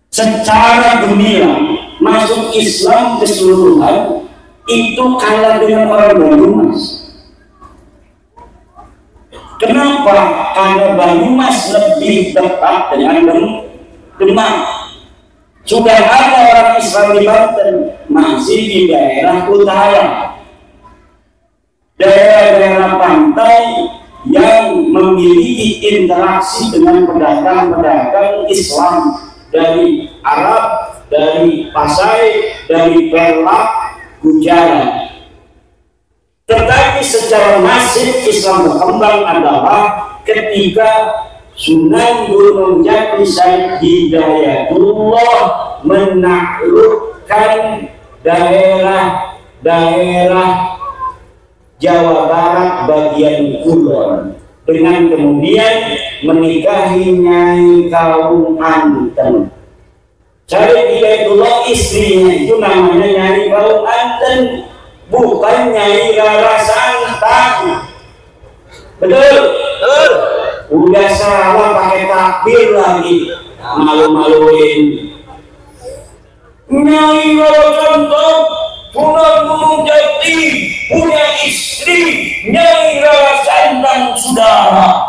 secara gemilang masuk Islam keseluruhan itu kalah dengan orang Banyumas. Kenapa? Karena Banyumas lebih dekat dengan Demak. Sudah ada orang Islam di Banten, masih di daerah utara, daerah-daerah pantai yang memiliki interaksi dengan pedagang-pedagang Islam dari Arab, dari Pasai, dari Perak, Gujarat. Tetapi secara masif Islam berkembang adalah ketika Sunan Gunung Jati Syekh Hidayatullah menaklukkan daerah-daerah Jawa Barat bagian kulon dengan kemudian menikahi Nyai Kaum Anten. Syekh Hidayatullah istrinya itu namanya Nyai Kaum Anten, bukan Nyai Rara Santang. Betul? Betul. Udah salah pakai takbir lagi, malu-maluin. Nyai Rara Santang Sunan Gunung Jati punya istri Nyai Rara Santang, saudara.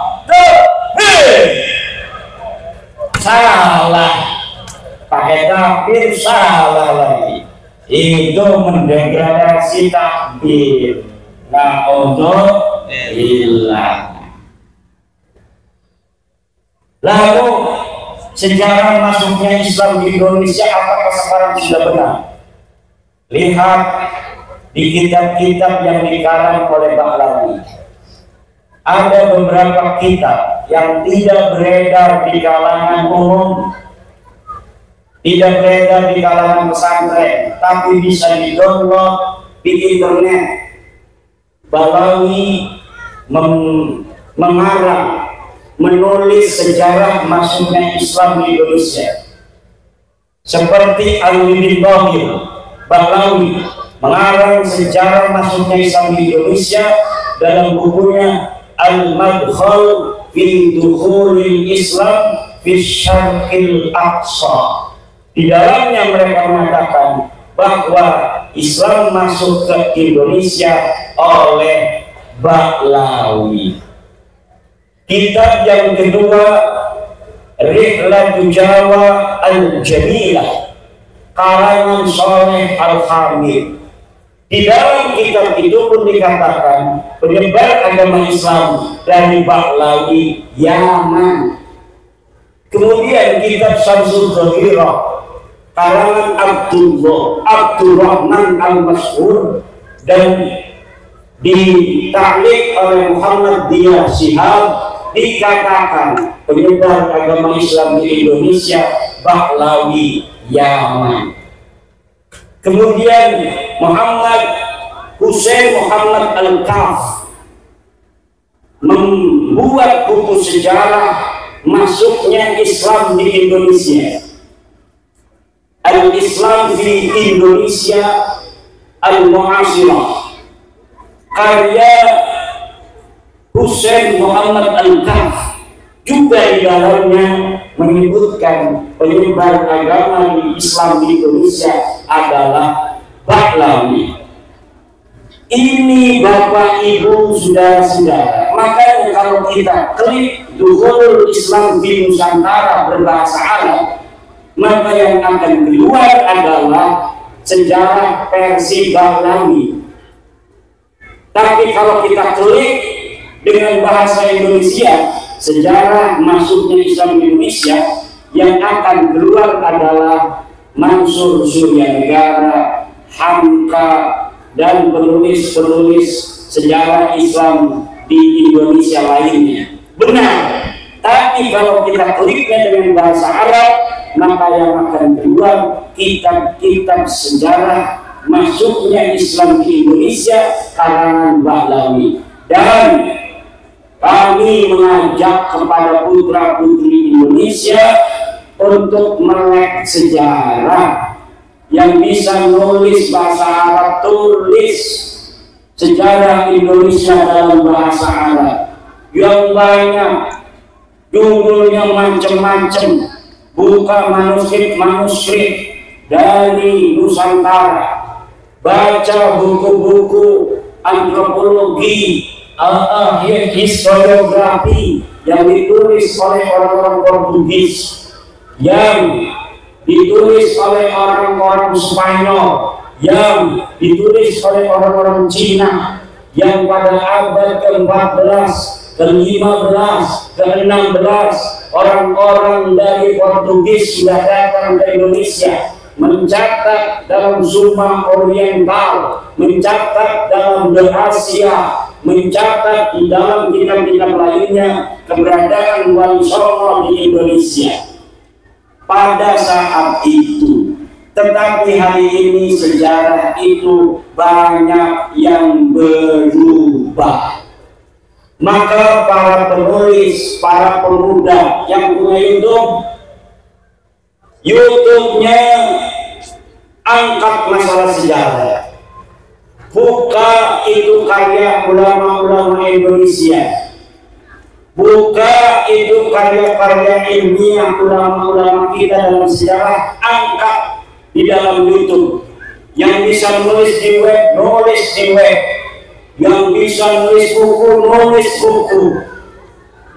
Salah pakai takbir, salah lagi. Itu mendegradasi takbir. Na'udzubillah. Lalu sejarah masuknya Islam di Indonesia apakah sekarang sudah benar? Lihat di kitab-kitab yang dikarang oleh Bahlawi. Ada beberapa kitab yang tidak beredar di kalangan umum, tidak beredar di kalangan pesantren, tapi bisa di-download di internet. Bahlawi mengarang, menulis sejarah masuknya Islam di Indonesia. Seperti Ali bin Bahir, Bahlawi mengarang sejarah masuknya Islam di Indonesia dalam bukunya Al-Madkhal fi Dukhulil Islam fi Syarqil Aqsa. Di dalamnya mereka mengatakan bahwa Islam masuk ke Indonesia oleh Bahlawi. Kitab yang kedua, Rihlatu Jawa Al-Jamilah, karangan Saleh Al-Hamid. Di dalam kitab itu pun dikatakan penyebar agama Islam dari Bahlawi Yaman. Kemudian kitab Syamsul Zahirah karangan Abdurrahman Al-Mashhur dan ditaklik oleh Muhammad Diyah Shihab dikatakan penyebar agama Islam di Indonesia Bahlawi Yaman. Kemudian Muhammad Hussein Muhammad Al-Kaf membuat buku sejarah masuknya Islam di Indonesia, Al-Islam di Indonesia Al-Mu'asirah, karya Husain Muhammad Al-Kahf juga di dalamnya menyebutkan penyebar agama di Islam di Indonesia adalah Pahlawi. Ini Bapak Ibu saudara-saudara, makanya kalau kita klik Dukhulul Islam di Nusantara berbahasa Arab, maka yang akan keluar adalah sejarah versi Pahlawi. Tapi kalau kita klik dengan bahasa Indonesia, sejarah masuknya Islam di Indonesia, yang akan keluar adalah Mansur Suryanegara, Hamka, dan penulis-penulis sejarah Islam di Indonesia lainnya. Benar, tapi kalau kita kliknya dengan bahasa Arab, maka yang akan keluar kitab-kitab sejarah masuknya Islam di Indonesia karangan Pahlawi. Dan kami mengajak kepada putra-putri Indonesia untuk melek sejarah. Yang bisa nulis bahasa Arab, tulis sejarah Indonesia dalam bahasa Arab yang banyak, judulnya macam-macam. Buka manuskrip dari Nusantara, baca buku-buku antropologi, historiografi yang ditulis oleh orang-orang Portugis, yang ditulis oleh orang-orang Spanyol, yang ditulis oleh orang-orang Cina, yang pada abad ke-14, ke-15, ke-16 orang-orang dari Portugis sudah datang ke Indonesia, mencatat dalam Summa Oriental, mencatat dalam The Asia, mencatat di dalam kitab-kitab lainnya keberadaan Wali Songo di Indonesia pada saat itu. Tetapi hari ini sejarah itu banyak yang berubah. Maka para penulis, para pemuda yang punya YouTube-nya angkat masalah sejarah. Buka itu karya ulama-ulama Indonesia. Buka itu karya-karya ilmiah ulama-ulama kita dalam sejarah, angkat di dalam YouTube. Yang bisa nulis di web, nulis di web. Yang bisa nulis buku, nulis buku.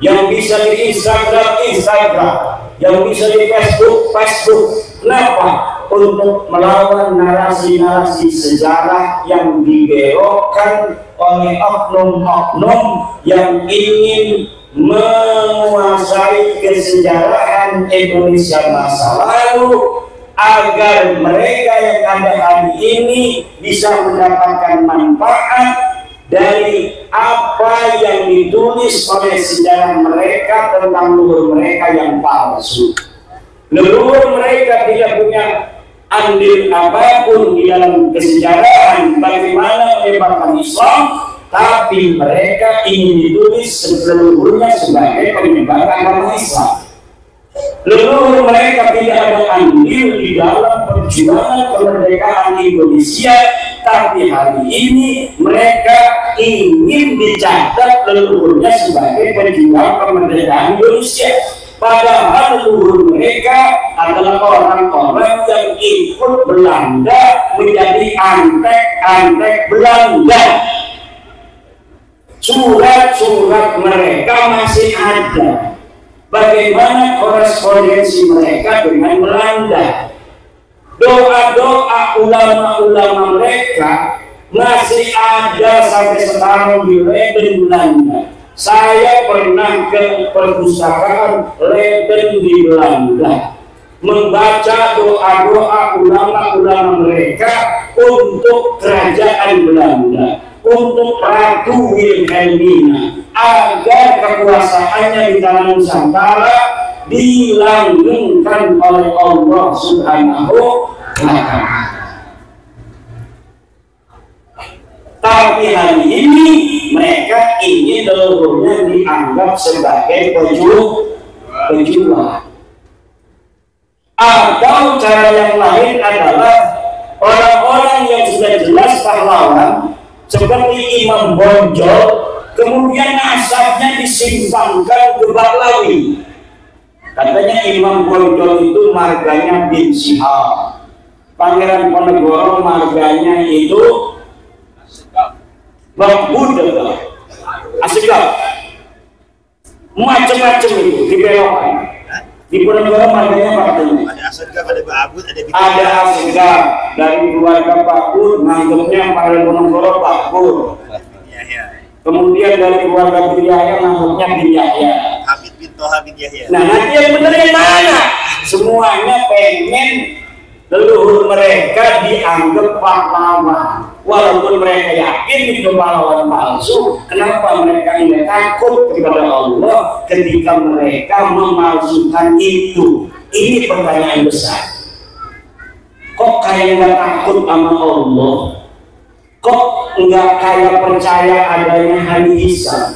Yang bisa di Instagram, Instagram. Yang bisa di Facebook, Facebook. Kenapa? Untuk melawan narasi-narasi sejarah yang dibelokkan oleh oknum-oknum yang ingin menguasai kesejarahan Indonesia masa lalu, agar mereka yang ada hari ini bisa mendapatkan manfaat dari apa yang ditulis oleh sejarah mereka tentang leluhur mereka yang palsu. Leluhur mereka tidak punya andil apapun di dalam kesejarahan bagaimana menyebarkan Islam, tapi mereka ingin ditulis leluhurnya sebagai penyebar agama Islam. Leluhur mereka tidak ada andil di dalam perjuangan kemerdekaan Indonesia, tapi hari ini mereka ingin dicatat leluhurnya sebagai pejuang kemerdekaan Indonesia. Padahal leluhur mereka adalah orang-orang yang ikut Belanda menjadi antek-antek Belanda. Surat-surat mereka masih ada. Bagaimana korespondensi mereka dengan Belanda? Doa-doa ulama-ulama mereka masih ada sampai sekarang di Leiden Belanda. Saya pernah ke perpustakaan Leiden di Belanda, membaca doa-doa ulama-ulama mereka untuk kerajaan Belanda, untuk Ratu Wilhelmina, agar kekuasaannya di tanah Nusantara dilanggengkan oleh Allah Subhanahu wa Ta'ala. Tapi hari ini mereka ingin leluhurnya dianggap sebagai pejuang. Atau cara yang lain adalah orang-orang yang sudah jelas pahlawan, seperti Imam Bonjol, kemudian nasabnya disimpangkan ke Baklawi. Katanya Imam Bonjol itu marganya bin Syihab, Pangeran Ponegoro marganya itu Bang Buddha, Asegaf, macam-macam itu dibelokkan. Di Ponegoro marganya Bakti.
Ada Asegaf, ada Babut,
ada Asegaf dari keluarga Bakut, nanggapnya Pangeran Ponegoro Bakut. Kemudian dari keluarga bin Yahya nanggapnya bin Yahya.
Hamid bin Toha bin Yahya.
Nah, nanti yang benar yang mana? Semuanya pengen leluhur mereka dianggap pahlawan, walaupun mereka yakin itu pahlawan palsu. Kenapa mereka ini takut kepada Allah ketika mereka memalsukan itu? Ini pertanyaan besar. Kok kayak nggak takut sama Allah? Kok nggak kayak percaya adanya hari hisab?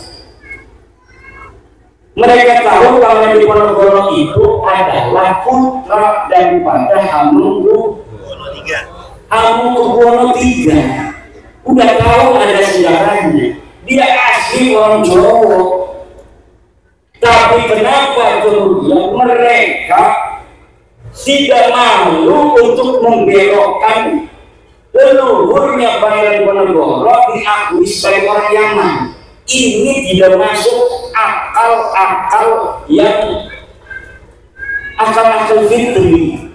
Mereka tahu kalau di Ponegoro itu adalah putra daripada Hamengkubuwono III. Udah tahu ada sejarahnya. Dia asli orang Jawa. Tapi kenapa kemudian mereka tidak malu untuk membelokkan leluhurnya Pangeran Ponegoro diakui sebagai orang Yaman? Ini tidak masuk akal-akal yang akal-akal fitri.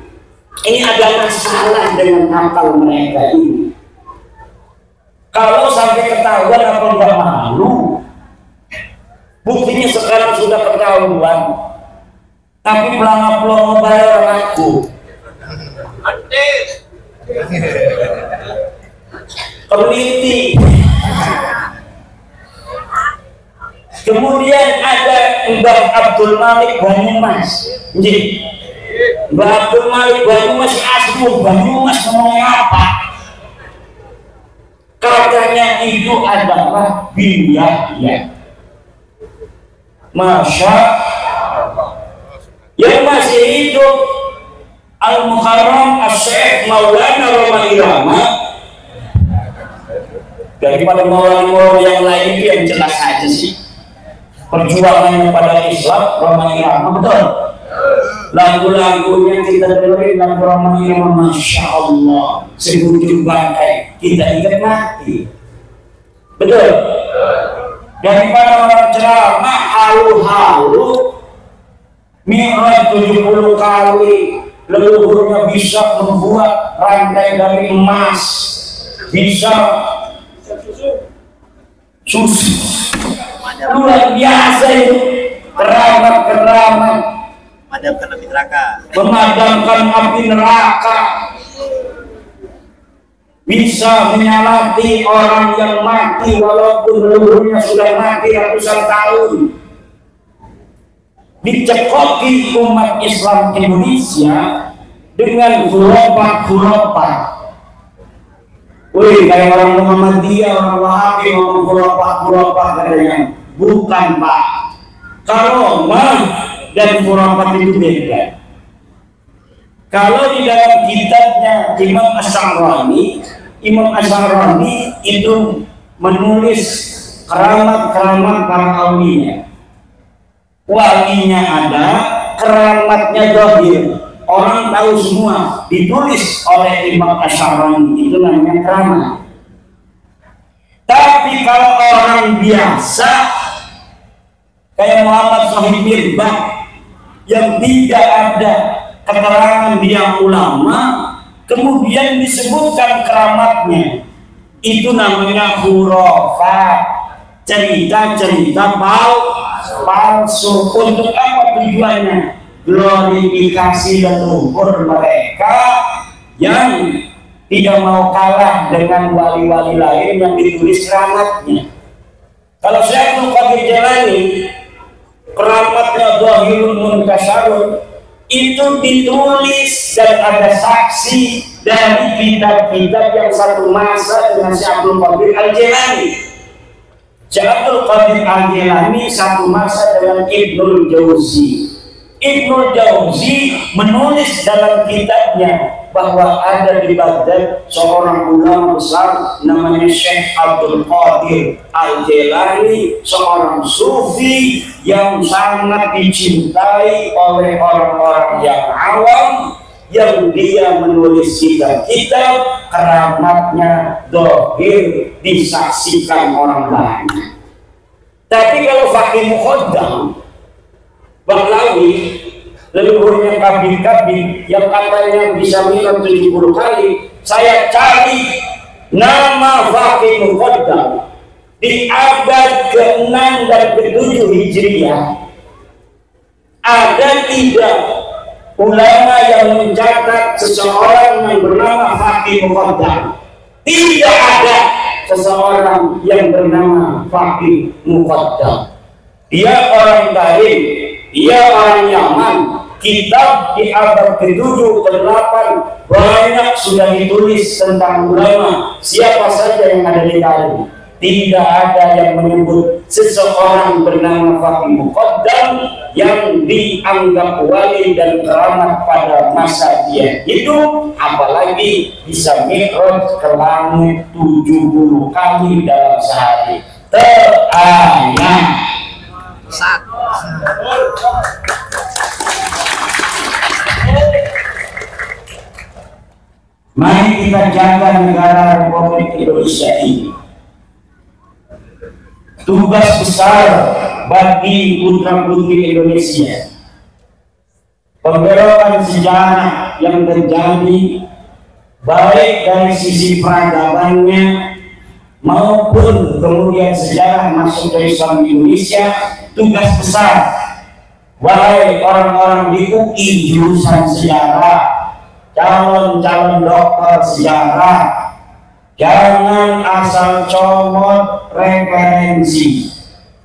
Ini ada masalah dengan akal mereka ini. Kalau sampai ketahuan apa enggak malu? Buktinya sekarang sudah ketahuan, tapi pelangap-pelongo bayar aku. Peneliti. Kemudian ada Mbah Abdul Malik Banyumas. Jadi Mbah Abdul Malik Banyumas asli Banyumas ngomongnya apa? Katanya itu adalah bin Yahya. Masya yang masih hidup Al-Mukarram As-Syekh Maulana Roma Irama. Daripada maulana yang lain itu yang jelas aja sih. Perjuangannya pada Islam, Roma Irama, betul. Lagu-lagunya kita dengerin, lagu Roma Irama, Masya Allah, sebujur bangkai, kita ingat mati. Betul. Daripada orang ceramah halu-halu, Mi'raj 70 kali, leluhurnya bisa membuat rantai dari emas, bisa susu. Luar biasa itu, keramat-keramat
Memadamkan api neraka.
Memadamkan api neraka, bisa menyalati orang yang mati walaupun leluhurnya sudah mati ratusan tahun. Dicekoki umat Islam Indonesia dengan khurafat-khurafat. Wih, kayak orang Muhammadiyah, orang Wahabi ngomong khurafat-khurafat katanya. Bukan, Pak. Karomah dan khurafat itu beda. Kalau di dalam kitabnya Imam Asy'arani itu menulis keramat-keramat para aulia. Walinya ada, keramatnya zahir. Orang tahu semua, ditulis oleh Imam Asy'arani, itu namanya keramat. Tapi kalau orang biasa kayak Muhammad Shahid Mirbah yang tidak ada keterangan dia ulama, kemudian disebutkan keramatnya, itu namanya khurafat, cerita-cerita palsu. Untuk apa tujuannya? Glorifikasi dan luhur mereka yang tidak mau kalah dengan wali-wali lain yang ditulis keramatnya. Kalau Syekh Abdul Qadir Jailani keramatnya Dhahirun Munkasyarun itu ditulis dan ada saksi dari kitab-kitab yang satu masa dengan Syekh Abdul Qadir Al-Jailani. Syekh Abdul Qadir Al-Jailani satu masa dengan Ibnul Jauzi. Ibnu Jauzi menulis dalam kitabnya bahwa ada di Baghdad seorang ulama besar namanya Syekh Abdul Qadir Al-Jailani, seorang sufi yang sangat dicintai oleh orang-orang yang awam, yang dia menulis kitab-kitab keramatnya dohir disaksikan orang banyak. Tapi kalau Fakih Muqaddam Bahlawi, leluhurnya kabin-kabin yang katanya bisa minum 70 kali, saya cari nama Fakih Muqaddam di abad ke-6 dan ke-7 Hijriah. Ada 3 ulama yang mencatat seseorang yang bernama Fakih Muqaddam. Tidak ada seseorang yang bernama Fakih Muqaddam. Dia orang Tarim, dia orang Yaman. Kitab di abad ke-7 ke-8 banyak sudah ditulis tentang ulama. Siapa saja yang ada di Tarim, tidak ada yang menyebut seseorang bernama Fakih Muqaddam yang dianggap wali dan keramat pada masa dia hidup, apalagi bisa mi'raj ke langit 70 kali dalam sehari. Teranyam. Mari kita jaga negara Republik Indonesia ini. Tugas besar bagi putra-putri Indonesia. Pemberontakan sejarah yang terjadi baik dari sisi peradabannya maupun kemudian sejarah masuk ke Islam Indonesia, tugas besar wahai orang-orang di UI jurusan sejarah, calon-calon dokter sejarah, jangan asal comot referensi,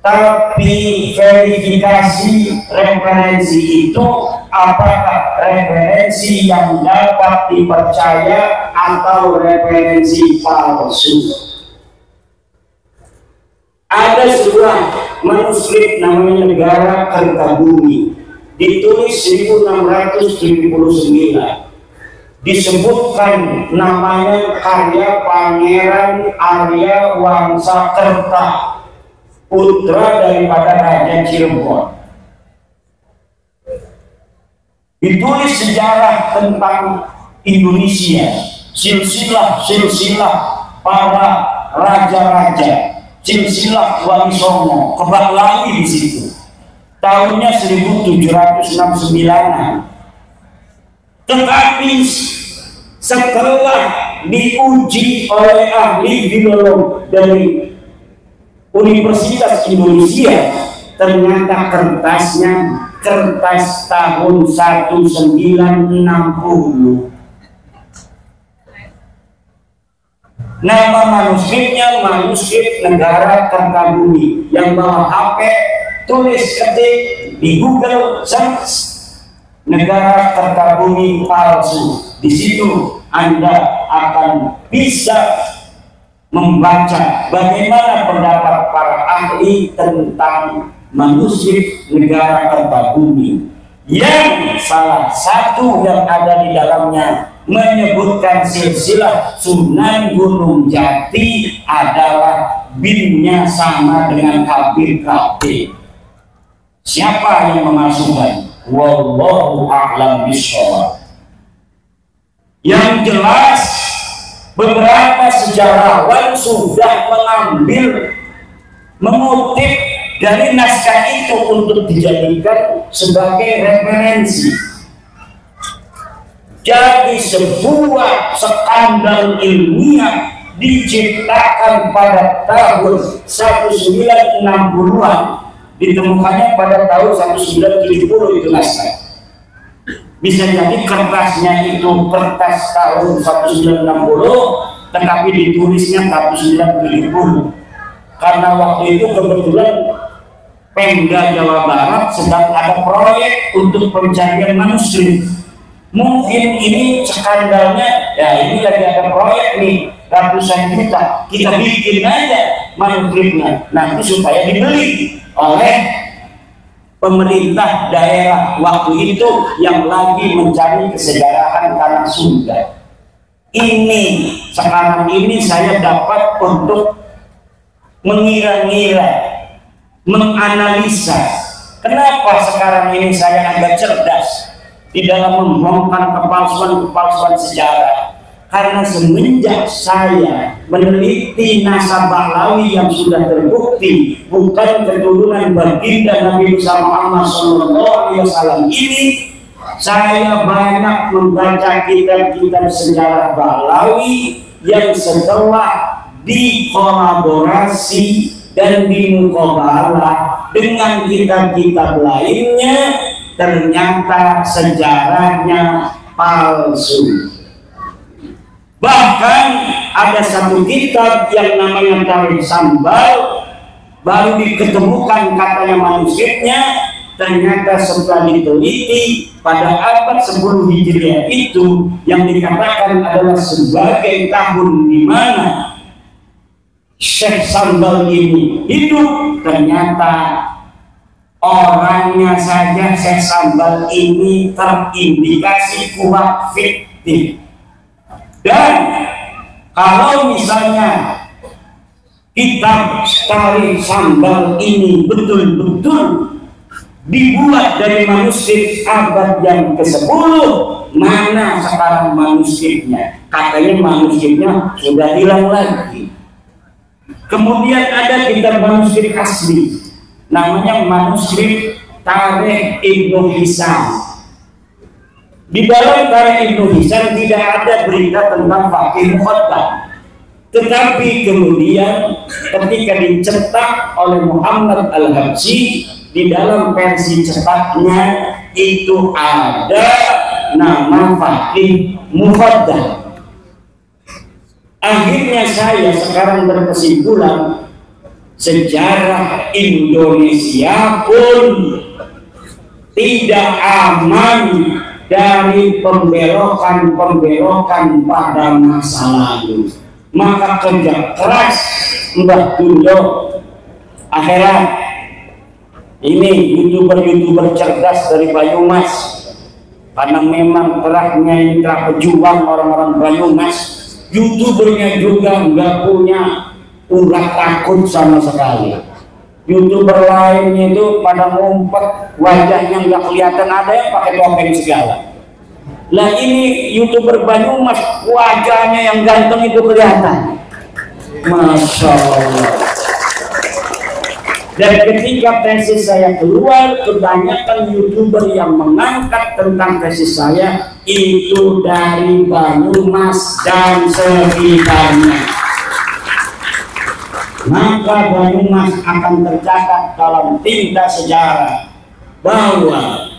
tapi verifikasi referensi itu apakah referensi yang dapat dipercaya atau referensi palsu. Ada sebuah manuskrip namanya Negara Kertabumi, ditulis 1679. Disebutkan namanya karya Pangeran Arya Wangsakerta, putra daripada Raja Cirebon. Ditulis sejarah tentang Indonesia, silsilah para raja-raja, silsilah Wali Songo, Kebak Lawi di situ. Tahunnya 1769. Tetapi setelah diuji oleh ahli filolog dari Universitas Indonesia, ternyata kertasnya kertas tahun 1960. Nama manuskripnya manuskrip Negara Kertabumi. Yang bawa HP, tulis ketik di Google search Negara Kertabumi palsu. Di situ Anda akan bisa membaca bagaimana pendapat para ahli tentang manuskrip Negara Kertabumi, yang salah satu yang ada di dalamnya menyebutkan silsilah Sunan Gunung Jati adalah binnya sama dengan kabir. Siapa yang memasukkan? Wallahu a'lam bishawab. Yang jelas beberapa sejarawan sudah mengutip dari naskah itu untuk dijadikan sebagai referensi. Jadi sebuah skandal ilmiah diciptakan pada tahun 1960-an, ditemukannya pada tahun 1970 itu naskah. Bisa jadi kertasnya itu kertas tahun 1960, tetapi ditulisnya tahun 1970. Karena waktu itu kebetulan Pemda Jawa Barat sedang ada proyek untuk pencarian manuskrip. Mungkin ini skandalnya, ya ini lagi ada proyek nih ratusan juta, kita bikin aja manuskripnya nanti supaya dibeli oleh pemerintah daerah waktu itu yang lagi mencari kesejarahan tanah Sunda. Ini sekarang ini saya dapat untuk mengira-ngira, menganalisa kenapa sekarang ini saya agak cerdas di dalam membongkar kepalsuan-kepalsuan sejarah. Karena semenjak saya meneliti nasab Bahlawi yang sudah terbukti bukan keturunan baginda Nabi Muhammad SAW ini, saya banyak membaca kitab-kitab sejarah Bahlawi yang setelah dikolaborasi dan dimuqabalah dengan kitab-kitab lainnya, ternyata sejarahnya palsu. Bahkan ada satu kitab yang namanya Tarikh Sambal, baru diketemukan katanya manuskripnya, ternyata setelah diteliti pada abad 10 Hijriah itu yang dikatakan adalah sebagai tahun di mana Syekh Sambal ini hidup, ternyata orangnya saja Syekh Sambal ini terindikasi kuat fiktif. Dan kalau misalnya kitab Tarikh Sambal ini betul-betul dibuat dari manuskrip abad yang ke-10, mana sekarang manuskripnya? Katanya manuskripnya sudah hilang lagi. Kemudian ada kitab manuskrip asli, namanya manuskrip Tarikh Ibnu Hisam. Di dalam Tarikh Ibnu Hisam tidak ada berita tentang Fakih Muqaddam, tetapi kemudian ketika dicetak oleh Muhammad Al-Habsyi, di dalam versi cetaknya itu ada nama Fakih Muqaddam. Akhirnya saya sekarang berkesimpulan sejarah Indonesia pun tidak aman dari pembelokan-pembelokan pada masa lalu. Maka kerja keras Mbah Dundo akhirat ini youtuber cerdas dari Banyumas, karena memang kerahnya ini kerah pejuang orang-orang Banyumas. Youtubernya juga nggak punya urat takut sama sekali. Youtuber lainnya itu pada ngumpet, wajahnya nggak kelihatan, ada yang pakai topeng segala. Lah ini youtuber Banyumas, wajahnya yang ganteng itu kelihatan. Masya Allah. Dan ketika tesis saya keluar, kebanyakan youtuber yang mengangkat tentang tesis saya itu dari Banyumas dan sekitarnya. Maka Banyumas akan tercatat dalam tinta sejarah bahwa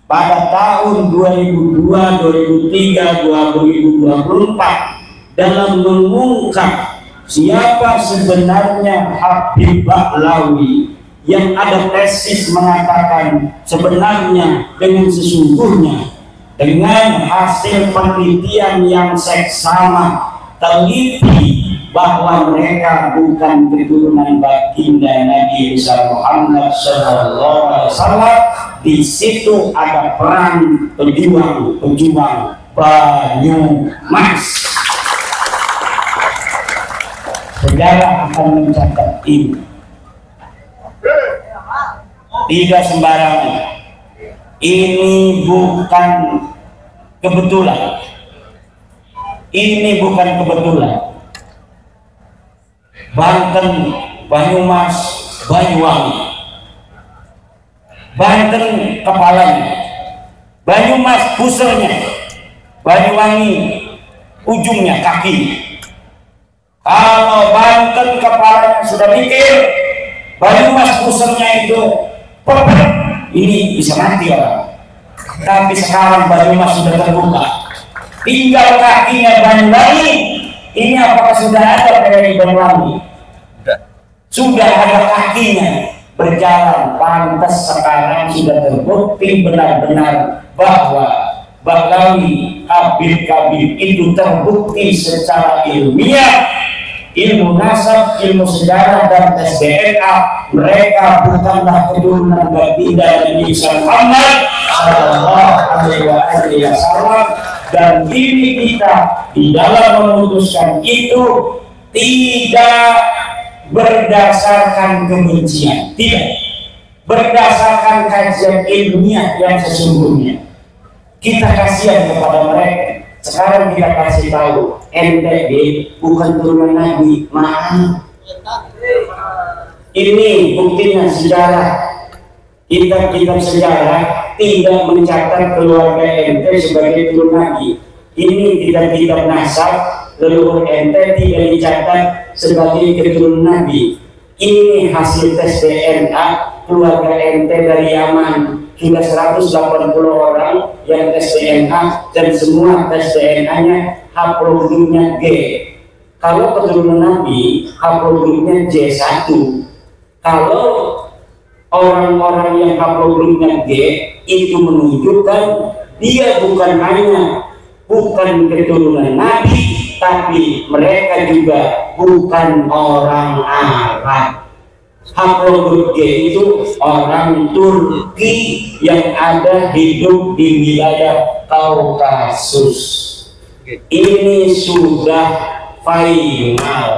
pada tahun 2002, 2003, 2024 dalam mengungkap siapa sebenarnya Habib Bahlawi, yang ada tesis mengatakan sebenarnya dengan sesungguhnya dengan hasil penelitian yang seksama teliti bahwa mereka bukan keturunan baginda Nabi Muhammad SAW. Di situ ada peran pejuang Banyumas. Sejarah akan mencatat ini. Tidak sembarangan. Ini bukan kebetulan. Ini bukan kebetulan. Banten, Banyumas, Banyuwangi. Banten kepalanya, Banyumas pusernya, Banyuwangi ujungnya kaki. Kalau Banten kepalanya sudah mikir, Banyumas pusernya itu pepet, ini bisa mati orang. Tapi sekarang Banyumas sudah terbuka, tinggal kakinya Banyuwangi. Ini apakah sudah ada dari Banyuwangi? Sudah ada kakinya berjalan. Pantas sekarang sudah terbukti benar-benar bahwa Bahlawi Habib itu terbukti secara ilmiah ilmu nasab, ilmu sejarah, dan tes DNA, mereka bukanlah keturunan baginda Nabi Muhammad sallallahu alaihi wasallam. Dan ini kita di dalam memutuskan itu tidak berdasarkan kebencian, tidak berdasarkan kajian ilmiah yang sesungguhnya. Kita kasihan kepada mereka. Sekarang kita kasih tahu, NTB bukan turunan Nabi, maaf. Ini buktinya sejarah. Kitab-kitab sejarah tidak mencatat keluarga ente sebagai turun Nabi. Ini kitab-kitab nasab, leluhur ente tidak dicatat sebagai keturunan Nabi. Ini hasil tes DNA keluarga ente dari Yaman. Sudah 180 orang yang tes DNA dan semua tes DNA-nya haplogrupnya G. Kalau keturunan Nabi, haplogrupnya J1. Kalau orang-orang yang haplogrupnya G itu menunjukkan dia bukan hanya bukan keturunan Nabi, tapi mereka juga bukan orang Arab. Haplogrup G itu orang Turki yang ada hidup di wilayah Kaukasus. Ini sudah final.